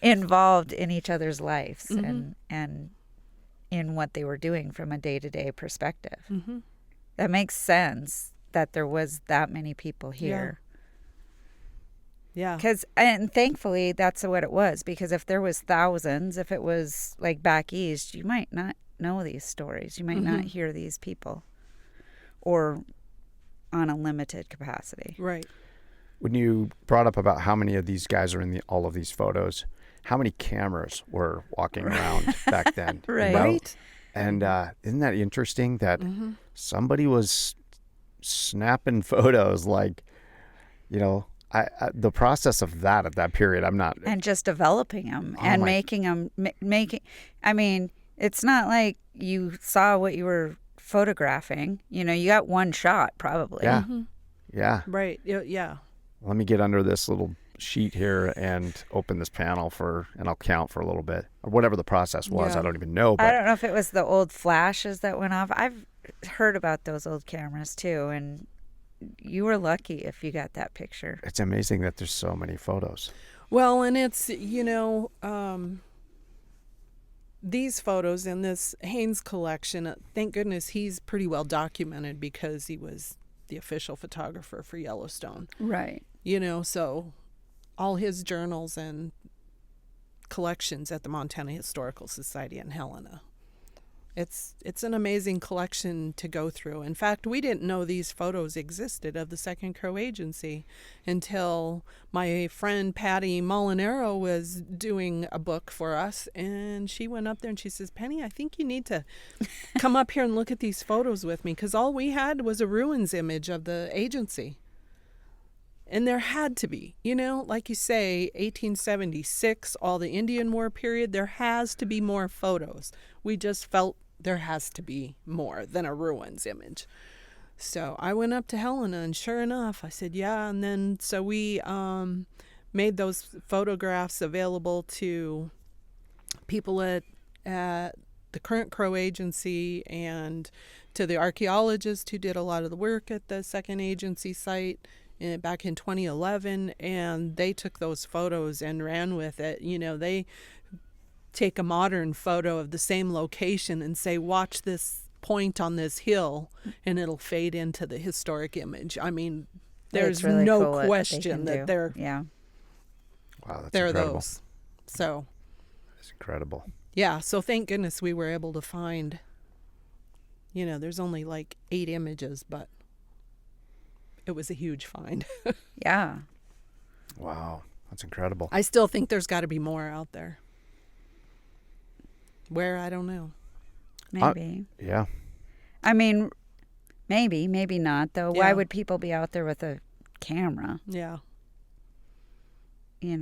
S3: involved in each other's lives and in what they were doing from a day-to-day perspective. That makes sense that there was that many people here.
S2: Yeah.
S3: And thankfully that's what it was, because if there was thousands, if it was like back east, you might not know these stories. You might not hear these people, or on a limited capacity.
S2: Right.
S1: When you brought up about how many of these guys are in all of these photos, how many cameras were walking around back then?
S2: Right.
S1: And isn't that interesting that somebody was snapping photos, like, the process of that at that period, I'm not.
S3: And just developing them and making them, I mean, it's not like you saw what you were photographing. You got one shot probably.
S1: Yeah. Yeah.
S2: Right. Yeah.
S1: Let me get under this little sheet here and open this panel and I'll count for a little bit, or whatever the process was. I don't even know. But
S3: I don't know if it was the old flashes that went off. I've heard about those old cameras too, and you were lucky if you got that picture.
S1: It's amazing that there's so many photos.
S2: Well, and it's, these photos in this Haynes collection, thank goodness he's pretty well documented because he was the official photographer for Yellowstone.
S3: Right.
S2: So all his journals and collections at the Montana Historical Society in Helena. It's an amazing collection to go through. In fact, we didn't know these photos existed of the Second Crow Agency until my friend Patty Molinaro was doing a book for us, and she went up there and she says, Penny, I think you need to come up here and look at these photos with me, because all we had was a ruins image of the agency. And there had to be, like you say, 1876, all the Indian War period, there has to be more photos. We just felt there has to be more than a ruins image. So I went up to Helena, and sure enough, I said, yeah. And then so we made those photographs available to people at the current Crow Agency and to the archaeologists who did a lot of the work at the second agency site back in 2011, and they took those photos and ran with it. They take a modern photo of the same location and say, watch this point on this hill, and it'll fade into the historic image. I mean, there's
S3: really
S2: no
S3: cool
S2: question that they're
S1: Wow, that's
S2: they're
S1: incredible.
S2: those. So
S1: It's incredible.
S2: yeah, so thank goodness we were able to find, there's only like 8 images, but it was a huge find.
S3: Yeah.
S1: Wow, that's incredible.
S2: I still think there's got to be more out there. Where, I don't know.
S3: Maybe.
S1: Yeah.
S3: I mean, maybe not, though.
S2: Yeah.
S3: Why would people be out there with a camera?
S2: Yeah.
S3: But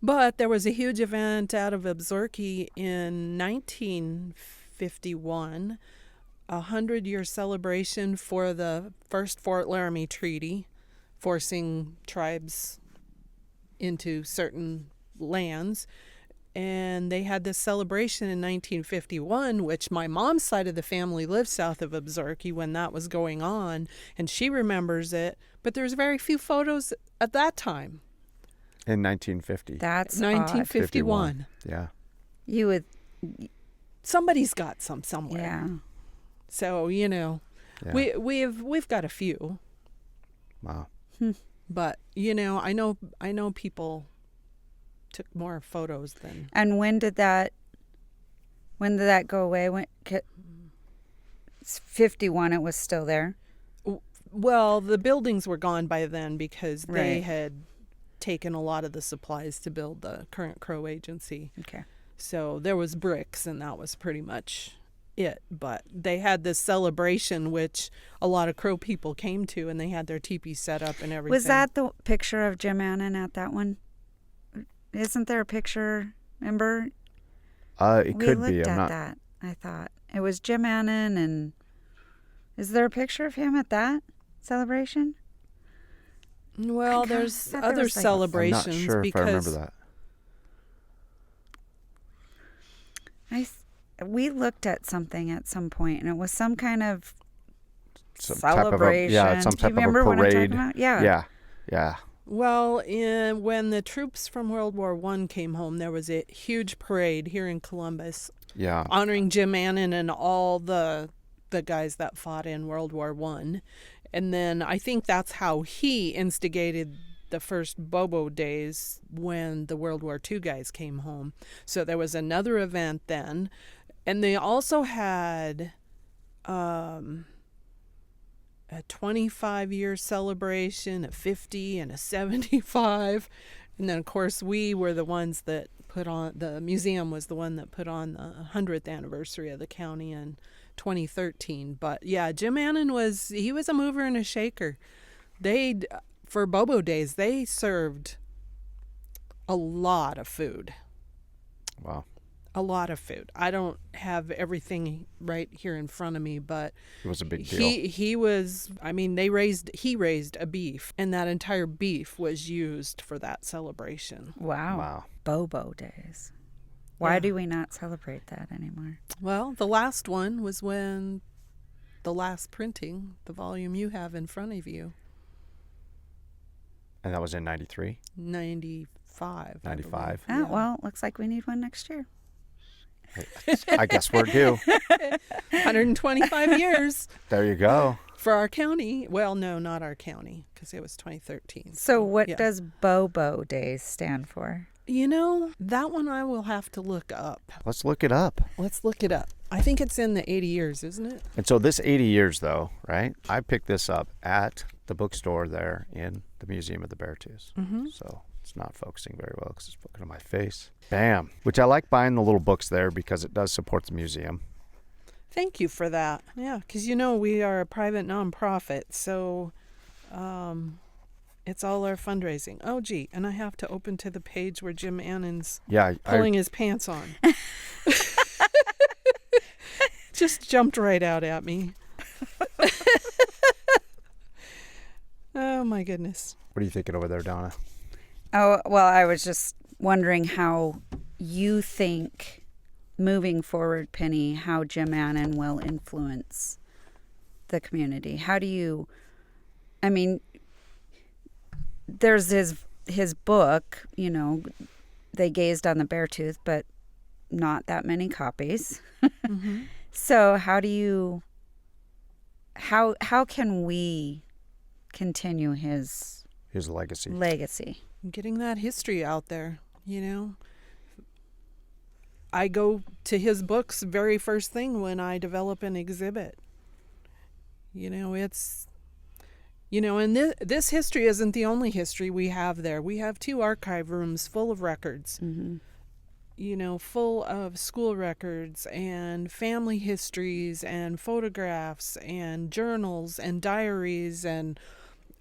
S2: But there was a huge event out of Absorky in 1951, a 100-year celebration for the first Fort Laramie Treaty, forcing tribes into certain lands. And they had this celebration in 1951, which my mom's side of the family lived south of Absorky when that was going on, and she remembers it. But there's very few photos at that time.
S1: In 1950.
S3: that's odd.
S2: 1951.
S1: Yeah.
S3: You would,
S2: Somebody's got some somewhere.
S3: yeah.
S2: So,
S1: Yeah.
S2: we've got a few,
S1: Wow.
S2: but I know people took more photos than
S3: And when did that go away? It's 51, it was still there.
S2: well, the buildings were gone by then because they
S3: Right.
S2: had taken a lot of the supplies to build the current Crow Agency.
S3: Okay.
S2: So there was bricks, and that was pretty much it. But they had this celebration, which a lot of Crow people came to, and they had their teepee set up and everything.
S3: Was that the picture of Jim Annin at that one? Isn't there a picture? Remember?
S1: It
S3: We
S1: could
S3: looked
S1: be.
S3: at
S1: I'm not.
S3: that. I thought it was Jim Annin, and is there a picture of him at that celebration?
S2: Well,
S3: I
S2: there's
S3: thought there
S2: other
S3: was, like-
S1: I'm
S2: celebrations
S1: not sure if
S2: because
S1: I remember that.
S3: We looked at something at some point, and it was some kind of
S1: Some
S3: celebration.
S1: some
S3: Do
S1: type
S3: you remember
S1: of a
S3: what I'm talking
S1: parade.
S3: about? Yeah.
S1: Yeah. Yeah.
S2: Well, when the troops from World War I came home, there was a huge parade here in Columbus
S1: Yeah.
S2: honoring Jim Annin and all the guys that fought in World War I. And then I think that's how he instigated the first Bobo days when the World War II guys came home. So there was another event then. And they also had a 25-year celebration, a 50 and a 75. And then, of course, we were the ones that put on, the museum was the one that put on the 100th anniversary of the county in 2013. But yeah, Jim Annin was a mover and a shaker. For Bobo Days, they served a lot of food.
S1: Wow.
S2: A lot of food. I don't have everything right here in front of me, but
S1: It was a big deal.
S2: he was, he raised a beef, and that entire beef was used for that celebration.
S3: Wow.
S1: Wow.
S3: Bobo days. Why
S2: Yeah.
S3: do we not celebrate that anymore?
S2: Well, the last one was when the last printing, the volume you have in front of you,
S1: And that was in 93?
S2: 95. I
S1: 95.
S2: believe.
S3: Oh, well, looks like we need one next year.
S1: I guess we're due.
S2: 125 years
S1: There you go.
S2: for our county. Well, no, not our county, because it was 2013.
S3: So what
S2: yeah.
S3: does Bobo Days stand for?
S2: That one I will have to look up.
S1: Let's look it up.
S2: Let's look it up. I think it's in the 80 years, isn't it?
S1: And so this 80 years, though, right? I picked this up at the bookstore there in the Museum of the Beartooths.
S2: Mm-hmm.
S1: So it's not focusing very well because it's looking at my face. Bam. Which I like buying the little books there because it does support the museum.
S2: Thank you for that. Yeah, because we are a private nonprofit, so it's all our fundraising. Oh, gee, and I have to open to the page where Jim Annin's pulling his pants on. Just jumped right out at me. Oh, my goodness.
S1: What are you thinking over there, Donna?
S3: Oh, well, I was just wondering how you think, moving forward, Penny, how Jim Annin will influence the community. How do you, there's his book, They Gazed on the Beartooth, but not that many copies.
S2: Mm-hmm.
S3: So how can we continue his
S1: legacy?
S2: Getting that history out there, I go to his books very first thing when I develop an exhibit. It's, and this history isn't the only history we have there. We have 2 archive rooms full of records.
S3: Mm-hmm.
S2: Full of school records and family histories and photographs and journals and diaries and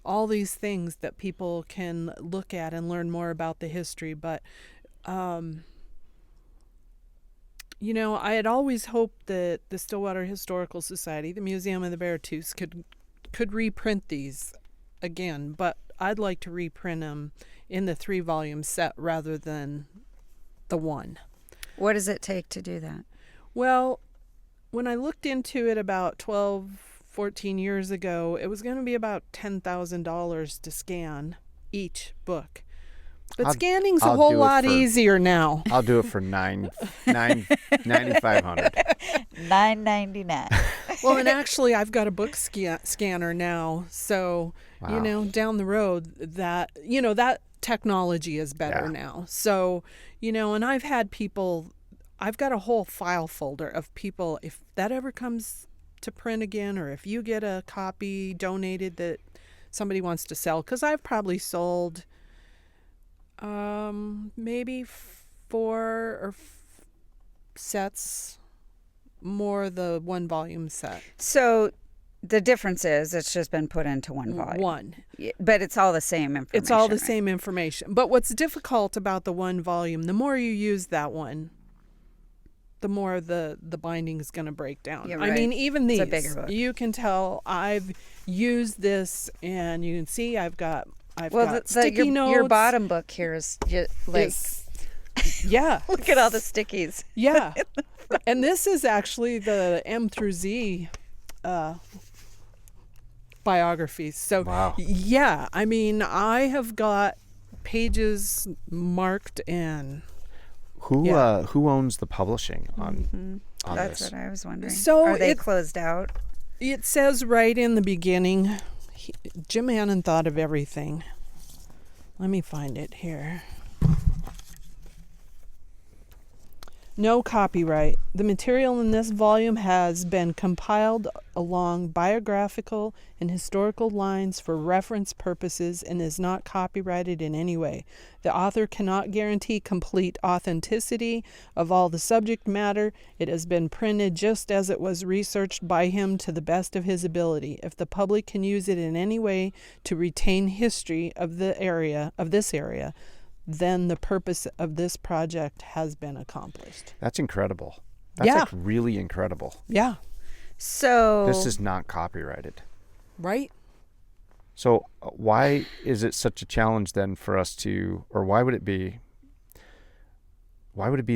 S2: all these things that people can look at and learn more about the history. But, I had always hoped that the Stillwater Historical Society, the Museum of the Beartooths, could reprint these again, but I'd like to reprint them in the 3-volume set rather than the 1.
S3: What does it take to do that?
S2: Well, when I looked into it about 14 years ago, it was going to be about $10,000 to scan each book. But scanning's a whole lot easier now.
S1: I'll do it for $9,500.
S3: $9.99.
S2: Well, and actually, I've got a book scanner now, so
S1: Wow.
S2: down the road that that technology is better now. So, and I've had people, I've got a whole file folder of people, if that ever comes to print again, or if you get a copy donated that somebody wants to sell, because I've probably sold maybe 4 sets, more the 1-volume set.
S3: So the difference is it's just been put into 1 volume.
S2: 1.
S3: But it's all the same information.
S2: It's all the same information. But what's difficult about the 1 volume, the more you use that one, the more the binding is going to break down.
S3: Yeah, right.
S2: I mean, even these,
S3: it's a bigger book.
S2: You can tell I've used this, and you can see I've got sticky notes.
S3: Your bottom book here is just like...
S2: Yeah.
S3: Look at all the stickies.
S2: Yeah. And this is actually the M through Z biographies. So,
S1: wow.
S2: Yeah, I mean, I have got pages marked and...
S1: Who owns the publishing on
S3: That's
S1: this?
S3: what I was wondering.
S2: So
S3: are they closed out?
S2: It says right in the beginning, Jim Annin thought of everything. Let me find it here. No copyright. The material in this volume has been compiled along biographical and historical lines for reference purposes and is not copyrighted in any way. The author cannot guarantee complete authenticity of all the subject matter. It has been printed just as it was researched by him to the best of his ability. If the public can use it in any way to retain history of this area, then the purpose of this project has been accomplished.
S1: That's incredible. That's like really incredible.
S2: Yeah.
S3: So
S1: this is not copyrighted.
S2: Right?
S1: So why is it such a challenge then for us to, or why would it be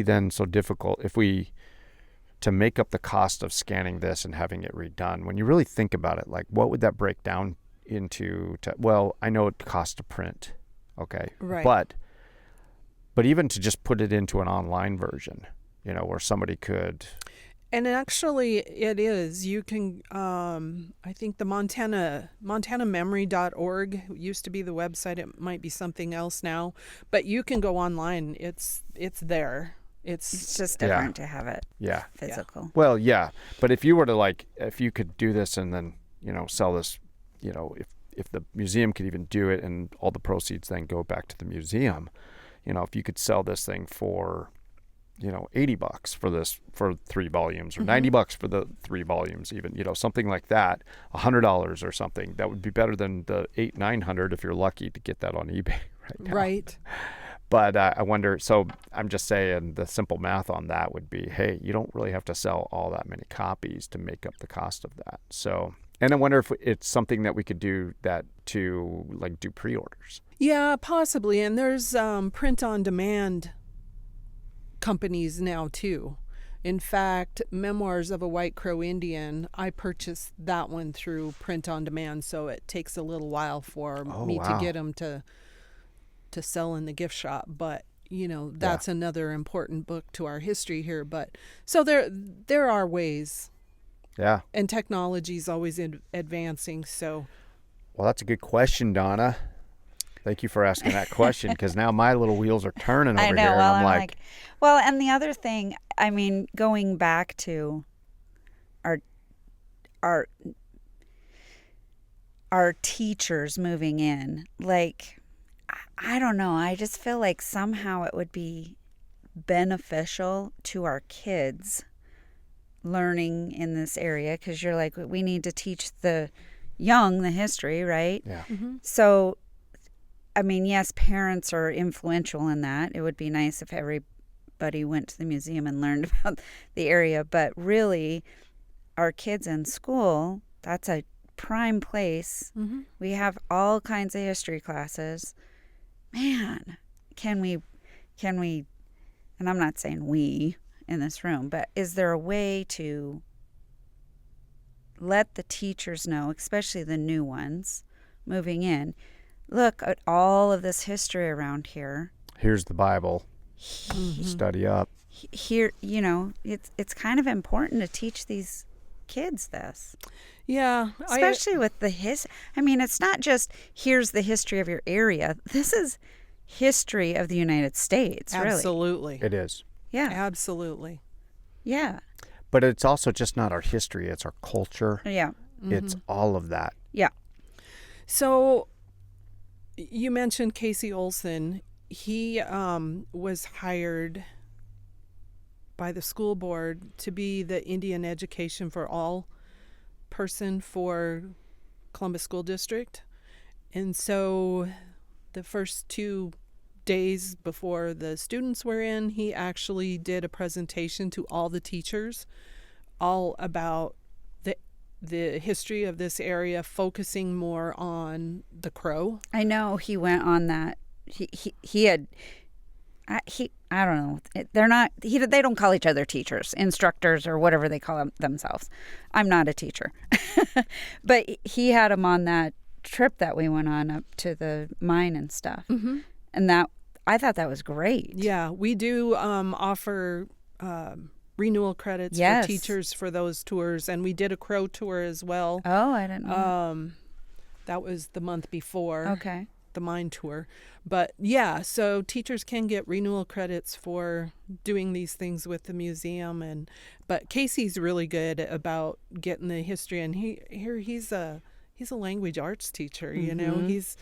S1: then so difficult to make up the cost of scanning this and having it redone? When you really think about it, like what would that break down into? Well, I know it costs to print. Okay.
S2: Right.
S1: But even to just put it into an online version, where somebody could...
S2: And actually, it is. You can, I think the MontanaMemory.org used to be the website. It might be something else now, but you can go online. It's there.
S3: It's just different to have it
S1: Yeah.
S3: physical.
S1: Well, yeah. But if you were to if you could do this and then, sell this, if the museum could even do it and all the proceeds then go back to the museum, if you could sell this thing for, $80 for 3 volumes, or $90 for the 3 volumes, even, something like that, $100 or something, that would be better than the $800-900 if you're lucky to get that on eBay right now.
S2: Right.
S1: But I wonder, so I'm just saying the simple math on that would be, hey, you don't really have to sell all that many copies to make up the cost of that. So, and I wonder if it's something that we could do that to do pre-orders.
S2: Yeah, possibly. And there's print on demand companies now too. In fact, Memoirs of a White Crow Indian, I purchased that one through print on demand, so it takes a little while for me to get them to sell in the gift shop. But that's another important book to our history here. But so there are ways.
S1: Yeah.
S2: And technology's always advancing. So.
S1: Well, that's a good question, Donna. Thank you for asking that question, because now my little wheels are turning over
S3: I know.
S1: here.
S3: Well,
S1: and I'm like,
S3: well, and the other thing, I mean, going back to our teachers moving in, I don't know. I just feel like somehow it would be beneficial to our kids learning in this area, because you're like, we need to teach the young the history, right?
S1: Yeah.
S2: Mm-hmm.
S3: So, I mean, yes, parents are influential in that. It would be nice if everybody went to the museum and learned about the area, but really, our kids in school, that's a prime place.
S2: Mm-hmm.
S3: We have all kinds of history classes. Man, can we, and I'm not saying we in this room, but is there a way to let the teachers know, especially the new ones moving in, look at all of this history around here.
S1: Here's the Bible. Study up.
S3: Here, it's kind of important to teach these kids this.
S2: Yeah.
S3: Especially with the I mean, it's not just here's the history of your area. This is history of the United States, really.
S2: Absolutely.
S1: It is.
S3: Yeah.
S2: Absolutely.
S3: Yeah.
S1: But it's also just not our history. It's our culture.
S3: Yeah.
S1: It's all of that.
S3: Yeah.
S2: So you mentioned Casey Olson. He was hired by the school board to be the Indian Education for All person for Columbus School District. And so the first 2 days before the students were in, he actually did a presentation to all the teachers all about the history of this area, focusing more on the Crow.
S3: I know he went on that. He had I don't know. They're not. They don't call each other teachers, instructors, or whatever they call themselves. I'm not a teacher, but he had them on that trip that we went on up to the mine and stuff, and that I thought that was great.
S2: Yeah, we do offer renewal credits for teachers for those tours, and we did a Crow tour as well.
S3: Oh, I didn't know.
S2: That was the month before.
S3: Okay.
S2: The mine tour. But yeah, so teachers can get renewal credits for doing these things with the museum, but Casey's really good about getting the history, and he's a language arts teacher, you know. He's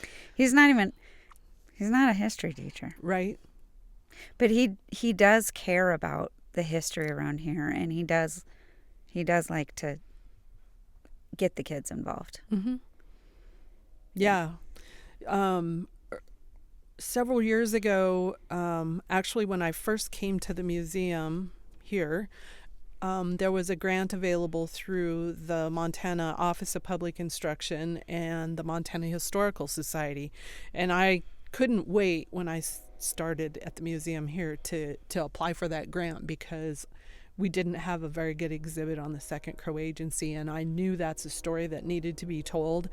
S3: not a history teacher.
S2: Right.
S3: But he does care about the history around here, and he does like to get the kids involved.
S2: Mm-hmm. Yeah. Several years ago, actually when I first came to the museum here, there was a grant available through the Montana Office of Public Instruction and the Montana Historical Society. And I couldn't wait when I started at the museum here to apply for that grant, because we didn't have a very good exhibit on the Second Crow Agency, and I knew that's a story that needed to be told.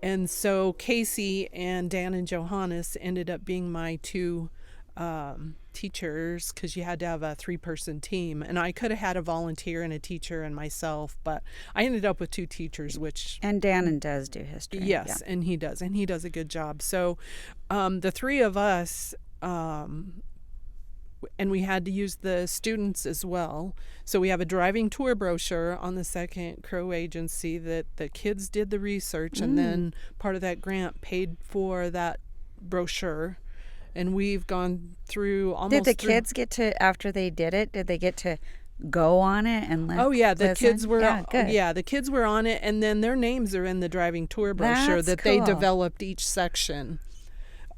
S2: And so Casey and Dan and Johannes ended up being my two teachers because you had to have a 3-person team. And I could have had a volunteer and a teacher and myself, but I ended up with 2 teachers, which...
S3: And Dannon does do history.
S2: Yes,
S3: yeah.
S2: and he does a good job. So the 3 of us... and we had to use the students as well. So we have a driving tour brochure on the Second Crow Agency that the kids did the research, and then part of that grant paid for that brochure. And we've gone through almost...
S3: Did the kids get to, after they did it, did they get to go on it and
S2: Oh yeah, the
S3: listen?
S2: kids were
S3: good.
S2: the kids were on it, and then their names are in the driving tour brochure
S3: That's
S2: they
S3: cool.
S2: developed each section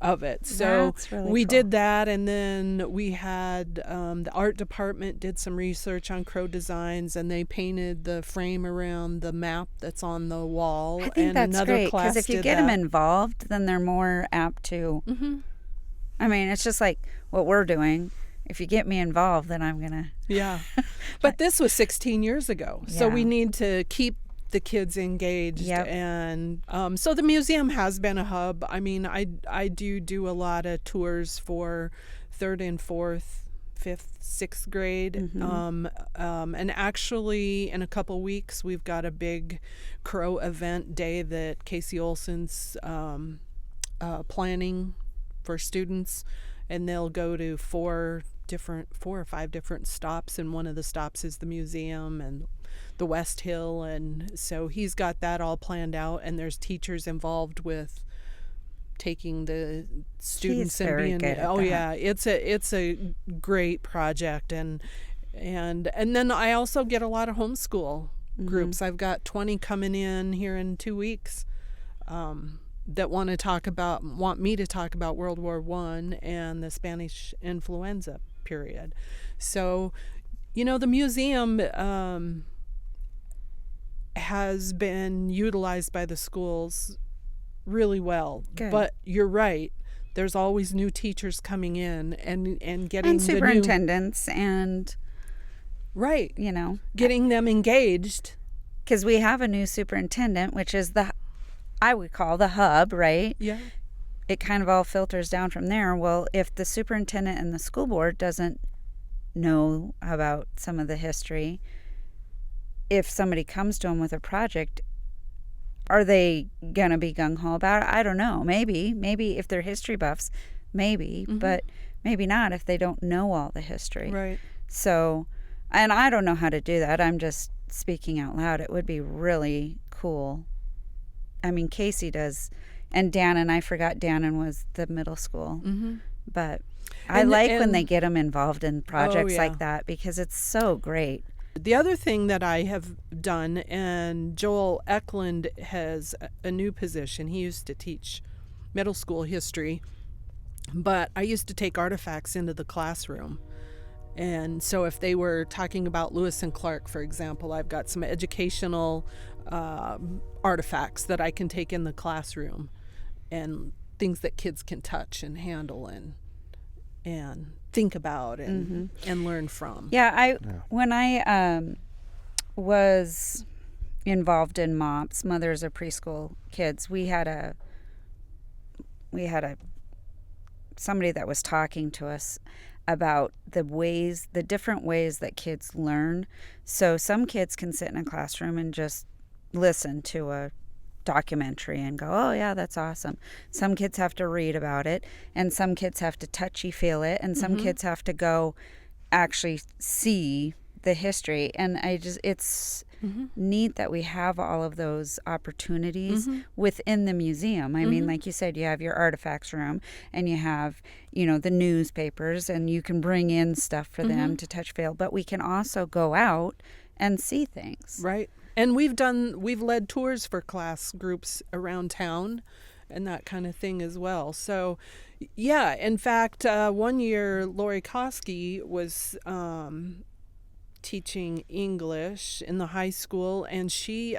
S2: of it. So
S3: That's really
S2: we
S3: cool.
S2: did that, and then we had the art department did some research on crow designs, and they painted the frame around the map that's on the wall.
S3: I think
S2: and
S3: that's
S2: another
S3: great,
S2: class
S3: because if you
S2: did
S3: get them
S2: that.
S3: involved, then they're more apt to...
S2: Mm-hmm.
S3: I mean, it's just like what we're doing. If you get me involved, then I'm going to...
S2: Yeah. But this was 16 years ago. So
S3: Yeah.
S2: we need to keep the kids engaged.
S3: Yep.
S2: And so the museum has been a hub. I mean, I do a lot of tours for 3rd and 4th, 5th, 6th grade. And actually, in a couple weeks, we've got a big crow event day that Casey Olson's planning for students, and they'll go to 4 or 5 different stops, and one of the stops is the museum and the West Hill, and so he's got that all planned out, and there's teachers involved with taking the students
S3: He's
S2: and
S3: very
S2: being
S3: good at
S2: yeah,
S3: that.
S2: it's a great project. And then I also get a lot of homeschool groups. I've got 20 coming in here in 2 weeks that want me to talk about World War I and the Spanish influenza period. So, the museum has been utilized by the schools really well.
S3: Good.
S2: But you're right. There's always new teachers coming in and getting
S3: And
S2: the
S3: superintendents and,
S2: right,
S3: getting
S2: them engaged.
S3: because we have a new superintendent, which is I would call the hub, right?
S2: Yeah.
S3: It kind of all filters down from there. Well, if the superintendent and the school board doesn't know about some of the history, if somebody comes to them with a project, are they going to be gung-ho about it? I don't know. Maybe if they're history buffs, maybe, but maybe not if they don't know all the history.
S2: Right.
S3: So, and I don't know how to do that. I'm just speaking out loud. It would be really cool. I mean, Casey does, and Dannon, I forgot Dannon was the middle school. But I like when they get them involved in projects like that, because it's so great.
S2: The other thing that I have done, and Joel Eklund has a new position. He used to teach middle school history, but I used to take artifacts into the classroom. And so if they were talking about Lewis and Clark, for example, I've got some educational artifacts that I can take in the classroom, and things that kids can touch and handle and think about and learn from.
S3: Yeah, when I was involved in MOPS, Mothers of Preschool Kids, we had a somebody that was talking to us about the different ways that kids learn. So some kids can sit in a classroom and just listen to a documentary and go, oh yeah, that's awesome. Some kids have to read about it, and some kids have to touchy-feel it, and some kids have to go actually see the history. And it's neat that we have all of those opportunities within the museum. I mean, like you said, you have your artifacts room, and you have, the newspapers, and you can bring in stuff for them to touch, feel, but we can also go out and see things.
S2: Right. And we've led tours for class groups around town and that kind of thing as well. So, yeah, in fact, one year Lori Koski was teaching English in the high school, and she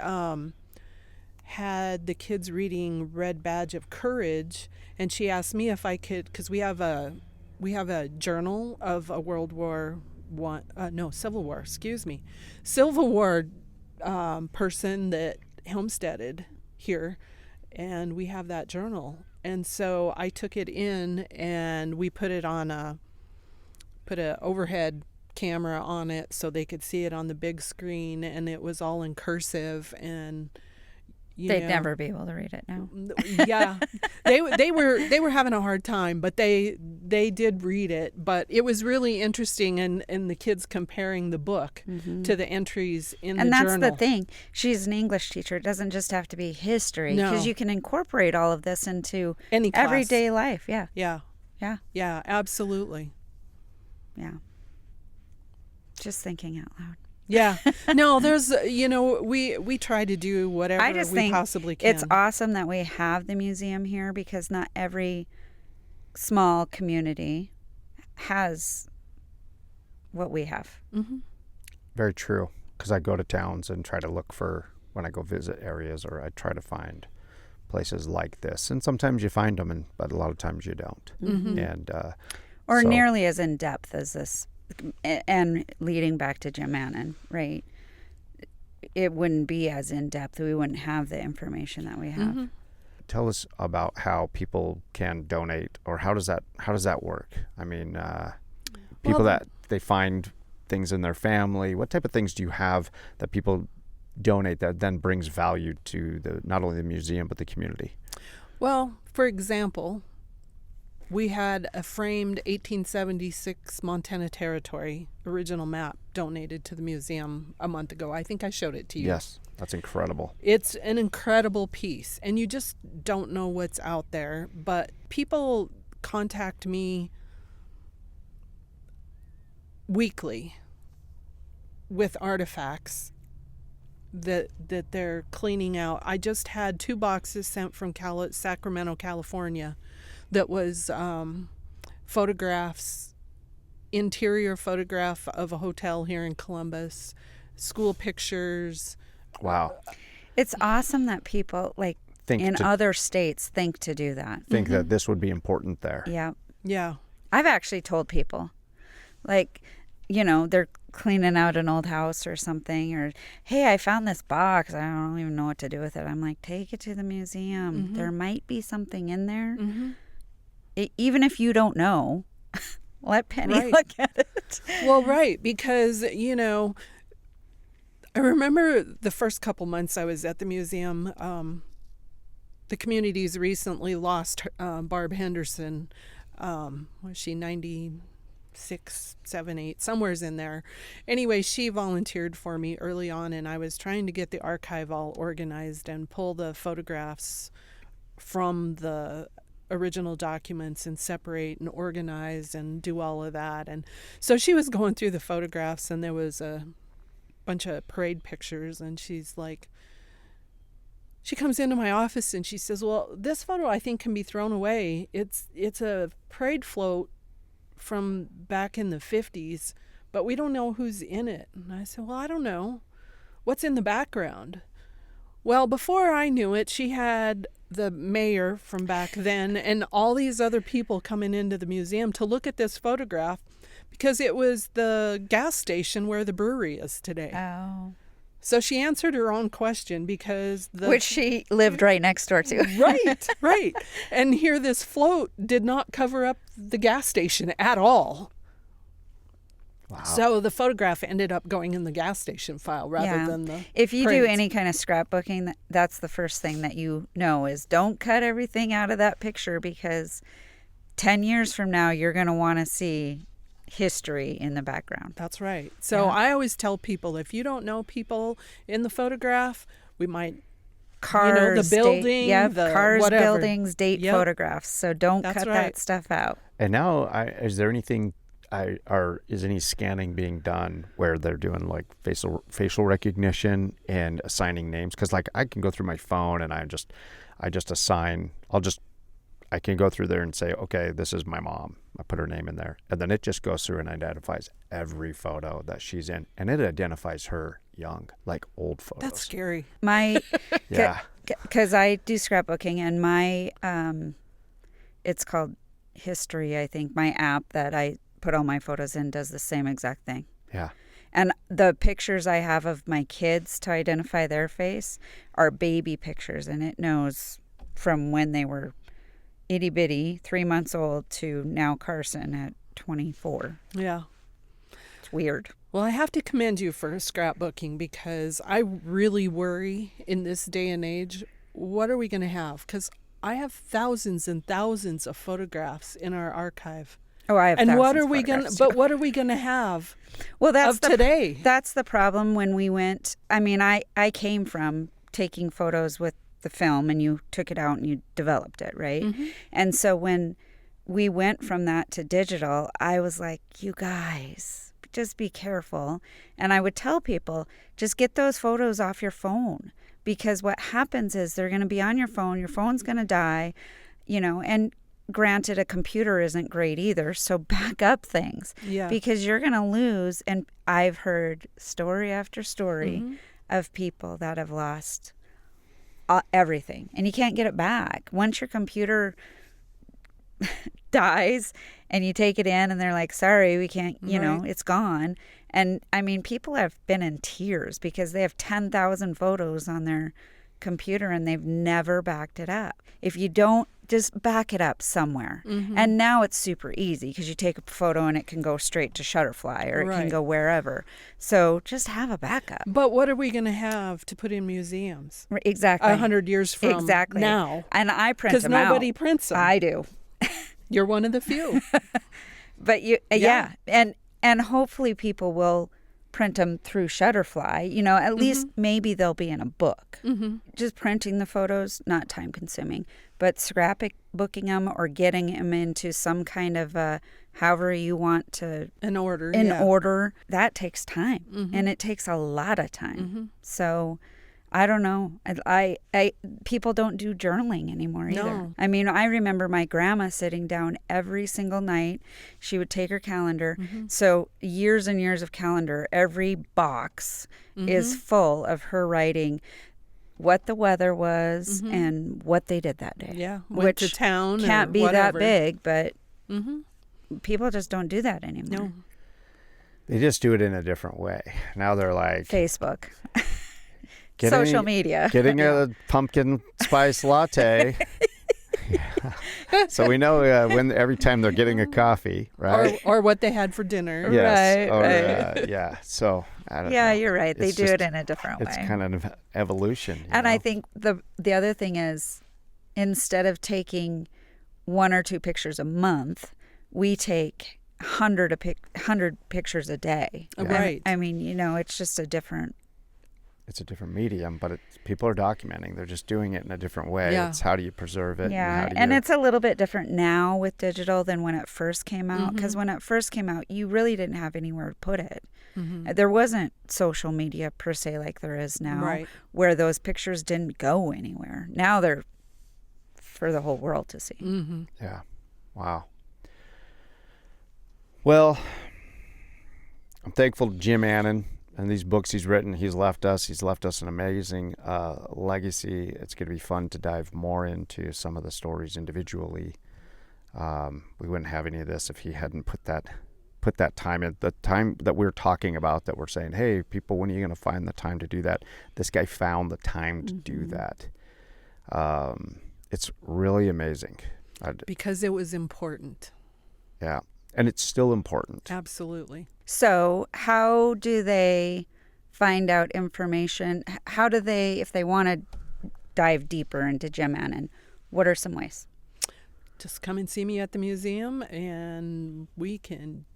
S2: had the kids reading Red Badge of Courage, and she asked me if I could, because we have a journal of a Civil War person that homesteaded here, and we have that journal. And so I took it in, and we put it on put a overhead camera on it so they could see it on the big screen, and it was all in cursive, and
S3: they'd never be able to read it now.
S2: Yeah, they were having a hard time, but they did read it. But it was really interesting, and the kids comparing the book to the entries in the journal.
S3: And that's the thing. She's an English teacher. It doesn't just have to be history, because you can incorporate all of this into
S2: any class.
S3: Everyday life. Yeah.
S2: Yeah.
S3: Yeah.
S2: Yeah. Absolutely.
S3: Yeah. Just thinking out loud.
S2: Yeah. No, there's, we try to do whatever
S3: I just
S2: we
S3: think
S2: possibly can.
S3: It's awesome that we have the museum here, because not every small community has what we have.
S2: Mm-hmm.
S1: Very true. Because I go to towns and try to look for, when I go visit areas, or I try to find places like this. And sometimes you find them, but a lot of times you don't.
S2: Mm-hmm.
S1: And
S3: or nearly as in depth as this. And leading back to Jim Annin, right? It wouldn't be as in depth. We wouldn't have the information that we have.
S2: Mm-hmm.
S1: Tell us about how people can donate, or how does that work? I mean, people that they find things in their family. What type of things do you have that people donate that then brings value to not only the museum but the community?
S2: Well, for example, we had a framed 1876 Montana Territory original map donated to the museum a month ago. I think I showed it to you.
S1: Yes, that's incredible.
S2: It's an incredible piece, and you just don't know what's out there. But people contact me weekly with artifacts that they're cleaning out. I just had 2 boxes sent from Sacramento, California, that was photographs, interior photograph of a hotel here in Columbus, school pictures.
S1: Wow.
S3: It's awesome that people other states think to do that.
S1: Think that this would be important there.
S3: Yeah.
S2: Yeah.
S3: I've actually told people, they're cleaning out an old house or something, or, hey, I found this box. I don't even know what to do with it. I'm like, take it to the museum.
S2: Mm-hmm.
S3: There might be something in there.
S2: Mm-hmm.
S3: Even if you don't know, let Penny look at it.
S2: Well, right, because, I remember the first couple months I was at the museum, the community's recently lost Barb Henderson. Was she 96, 7, 8, somewhere's in there. Anyway, she volunteered for me early on, and I was trying to get the archive all organized and pull the photographs from the original documents and separate and organize and do all of that. And so she was going through the photographs, and there was a bunch of parade pictures, and she comes into my office and she says, well, this photo I think can be thrown away. It's a parade float from back in the 50s, but we don't know who's in it. And I said, well, I don't know. What's in the background? Well, before I knew it, she had the mayor from back then and all these other people coming into the museum to look at this photograph, because it was the gas station where the brewery is today.
S3: Oh.
S2: So she answered her own question, because
S3: which she lived right next door to.
S2: Right. And here this float did not cover up the gas station at all. Wow. So the photograph ended up going in the gas station file rather than the
S3: If you
S2: prints.
S3: do any kind of scrapbooking, that's the first thing that you know is don't cut everything out of that picture, because 10 years from now you're going to want to see history in the background.
S2: That's right. So I always tell people, if you don't know people in the photograph, we might
S3: cars,
S2: the building,
S3: cars,
S2: whatever.
S3: Buildings, date photographs. So don't cut that stuff out.
S1: And now, is there anything? Is any scanning being done where they're doing like facial recognition and assigning names? Because I can go through my phone and I just assign. I can go through there and say, okay, this is my mom. I put her name in there, and then it just goes through and identifies every photo that she's in, and it identifies her young, like old photos.
S2: That's scary.
S3: Because I do scrapbooking, and my it's called History, I think. My app that I put all my photos in does the same exact thing.
S1: Yeah.
S3: And the pictures I have of my kids to identify their face are baby pictures, and it knows from when they were itty bitty, 3 months old, to now Carson at 24.
S2: Yeah.
S3: It's weird.
S2: Well, I have to commend you for scrapbooking, because I really worry in this day and age, what are we going to have? Because I have thousands and thousands of photographs in our archive.
S3: Oh, I have
S2: And what
S3: thousands
S2: are we
S3: of
S2: going
S3: photographs,
S2: to,
S3: too.
S2: but what are we going to have
S3: Well, that's
S2: of today?
S3: That's the problem when we went. I mean, I came from taking photos with the film, and you took it out and you developed it, right?
S2: Mm-hmm.
S3: And so when we went from that to digital, I was like, you guys, just be careful. And I would tell people, just get those photos off your phone, because what happens is they're going to be on your phone's going to die, and granted, a computer isn't great either, so back up things,
S2: Yeah.
S3: because you're going to lose. And I've heard story after story
S2: Mm-hmm.
S3: of people that have lost everything, and you can't get it back. Once your computer dies and you take it in and they're like, sorry, we can't,
S2: Right.
S3: it's gone. And I mean, people have been in tears because they have 10,000 photos on their computer and they've never backed it up. If you don't, just back it up somewhere.
S2: Mm-hmm.
S3: And now it's super easy because you take a photo and it can go straight to Shutterfly, or it can
S2: Right.
S3: go wherever. So just have a backup.
S2: But what are we going to have to put in museums
S3: Exactly.
S2: 100 years from
S3: Exactly.
S2: now?
S3: And I print
S2: Because
S3: them out.
S2: nobody prints them.
S3: I do.
S2: You're one of the few.
S3: But
S2: Yeah.
S3: yeah. And hopefully people will print them through Shutterfly. At least maybe they'll be in a book.
S2: Mm-hmm.
S3: Just printing the photos, not time consuming, but scrapbooking them or getting them into some kind of however you want to
S2: In order.
S3: order, that takes time,
S2: Mhm.
S3: and it takes a lot of time.
S2: Mm-hmm.
S3: So I don't know. I people don't do journaling anymore either.
S2: No.
S3: I mean, I remember my grandma sitting down every single night. She would take her calendar.
S2: Mm-hmm.
S3: So years and years of calendar. Every box is full of her writing what the weather was
S2: Mhm.
S3: and what they did that day.
S2: Yeah. Went to
S3: Which
S2: town.
S3: can't
S2: or
S3: be
S2: whatever.
S3: that big, but
S2: Mm-hmm.
S3: people just don't do that anymore.
S2: No.
S1: They just do it in a different way. Now they're like
S3: Facebook,
S1: getting-
S3: social media.
S1: getting a pumpkin spice latte. Yeah. So we know when every time they're getting a coffee, right?
S2: Or what they had for dinner.
S1: Yes.
S3: Right,
S1: Or,
S3: right.
S1: yeah. So I don't
S3: Yeah,
S1: know.
S3: you're right. They
S1: It's
S3: do
S1: just-
S3: it in a different
S1: It's
S3: way.
S1: kind of evolution. you
S3: And I
S1: know?
S3: think the other thing is, instead of taking 1 or 2 pictures a month, we take 100 pictures a day.
S1: Yeah.
S2: Right.
S3: I mean, it's just a different.
S1: it's a different medium, but people are documenting. They're just doing it in a different way.
S2: Yeah.
S1: It's how do you preserve it?
S3: Yeah,
S1: and,
S3: and it's a little bit different now with digital than when it first came out. Because
S2: Mhm.
S3: when it first came out, you really didn't have anywhere to put it.
S2: Mm-hmm.
S3: There wasn't social media per se like there is now,
S2: Right.
S3: where those pictures didn't go anywhere. Now they're for the whole world to see.
S2: Mm-hmm.
S1: Yeah. Wow. Well, I'm thankful to Jim Annin and these books he's written. He's left us an amazing legacy. It's going to be fun to dive more into some of the stories individually. We wouldn't have any of this if he hadn't put that time in. The time that we're talking about, that we're saying, hey, people, when are you going to find the time to do that? This guy found the time to do that. It's really amazing.
S2: Because it was important.
S1: Yeah. And it's still important.
S2: Absolutely.
S3: So how do they find out information? How do they, if they want to dive deeper into Jim Annin, what are some ways?
S2: Just come and see me at the museum, and we can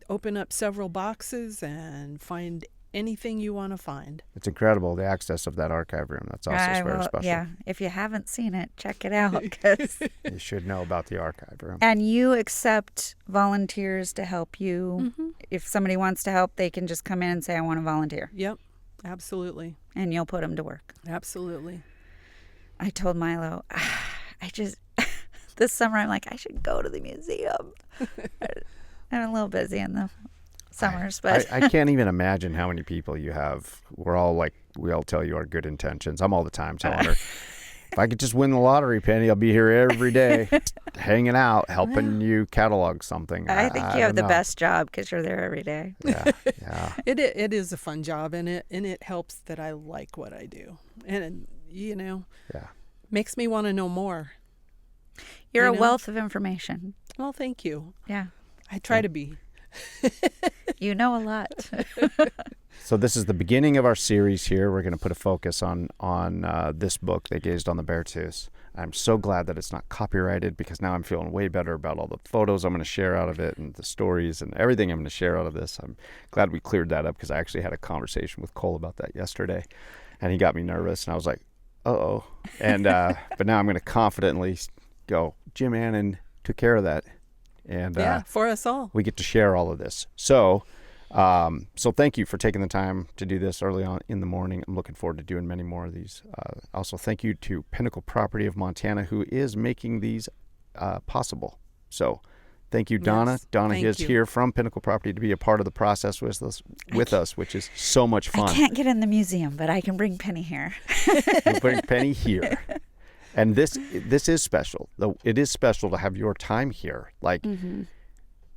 S2: open up several boxes and find anything you want to find.
S1: It's incredible, the access of that archive room. That's also very special.
S3: Yeah, if you haven't seen it, check it out. 'Cause
S1: You should know about the archive room.
S3: and you accept volunteers to help you.
S2: Mm-hmm.
S3: If somebody wants to help, they can just come in and say, I want to volunteer.
S2: Yep. Absolutely.
S3: And you'll put them to work.
S2: Absolutely.
S3: I told Milo, this summer, I'm like, I should go to the museum. I'm a little busy in the summers, but
S1: I can't even imagine how many people you have. We all tell you our good intentions. I'm all the time telling her, if I could just win the lottery, Penny, I'll be here every day, hanging out, helping you catalog something.
S3: I think you have
S1: don't
S3: the
S1: know.
S3: best job because you're there every day.
S1: Yeah, yeah.
S2: It is a fun job, and it helps that I like what I do, and
S1: Yeah.
S2: makes me want to know more.
S3: You're
S2: You
S3: a
S2: know?
S3: wealth of information.
S2: Well, thank you.
S3: Yeah.
S2: I try to be.
S3: You know a lot.
S1: So this is the beginning of our series here. We're going to put a focus on this book, They Gazed on the Beartooths. I'm so glad that it's not copyrighted, because now I'm feeling way better about all the photos I'm going to share out of it and the stories and everything I'm going to share out of this. I'm glad we cleared that up, because I actually had a conversation with Cole about that yesterday, and he got me nervous, and I was like, uh-oh. And but now I'm going to confidently go, Jim Annin took care of that. And
S2: for us all.
S1: we get to share all of this. So thank you for taking the time to do this early on in the morning. I'm looking forward to doing many more of these. Also, thank you to Pinnacle Property of Montana, who is making these possible. So thank you, Donna.
S2: Yes,
S1: Donna
S2: thank
S1: is
S2: you.
S1: here from Pinnacle Property to be a part of the process with us, which is so much fun.
S3: I can't get in the museum, but I can bring Penny here.
S1: We'll bring Penny here. And this is special. Though it is special to have your time here. Like,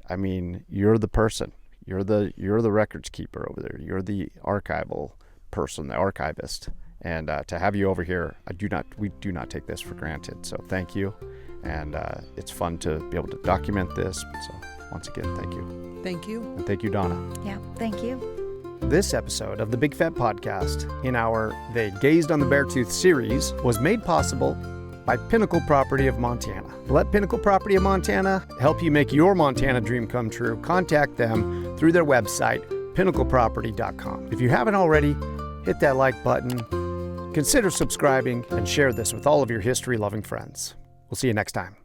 S1: I mean, you're the person. You're the records keeper over there. You're the archival person, the archivist. And to have you over here, we do not take this for granted. So thank you. And it's fun to be able to document this. So once again, thank you.
S2: Thank you.
S1: And thank you, Donna.
S3: Yeah, thank you.
S1: This episode of the Big Fat Podcast in our They Gazed on the Beartooth series was made possible by Pinnacle Property of Montana. Let Pinnacle Property of Montana help you make your Montana dream come true. Contact them through their website, pinnacleproperty.com. If you haven't already, hit that like button, consider subscribing, and share this with all of your history-loving friends. We'll see you next time.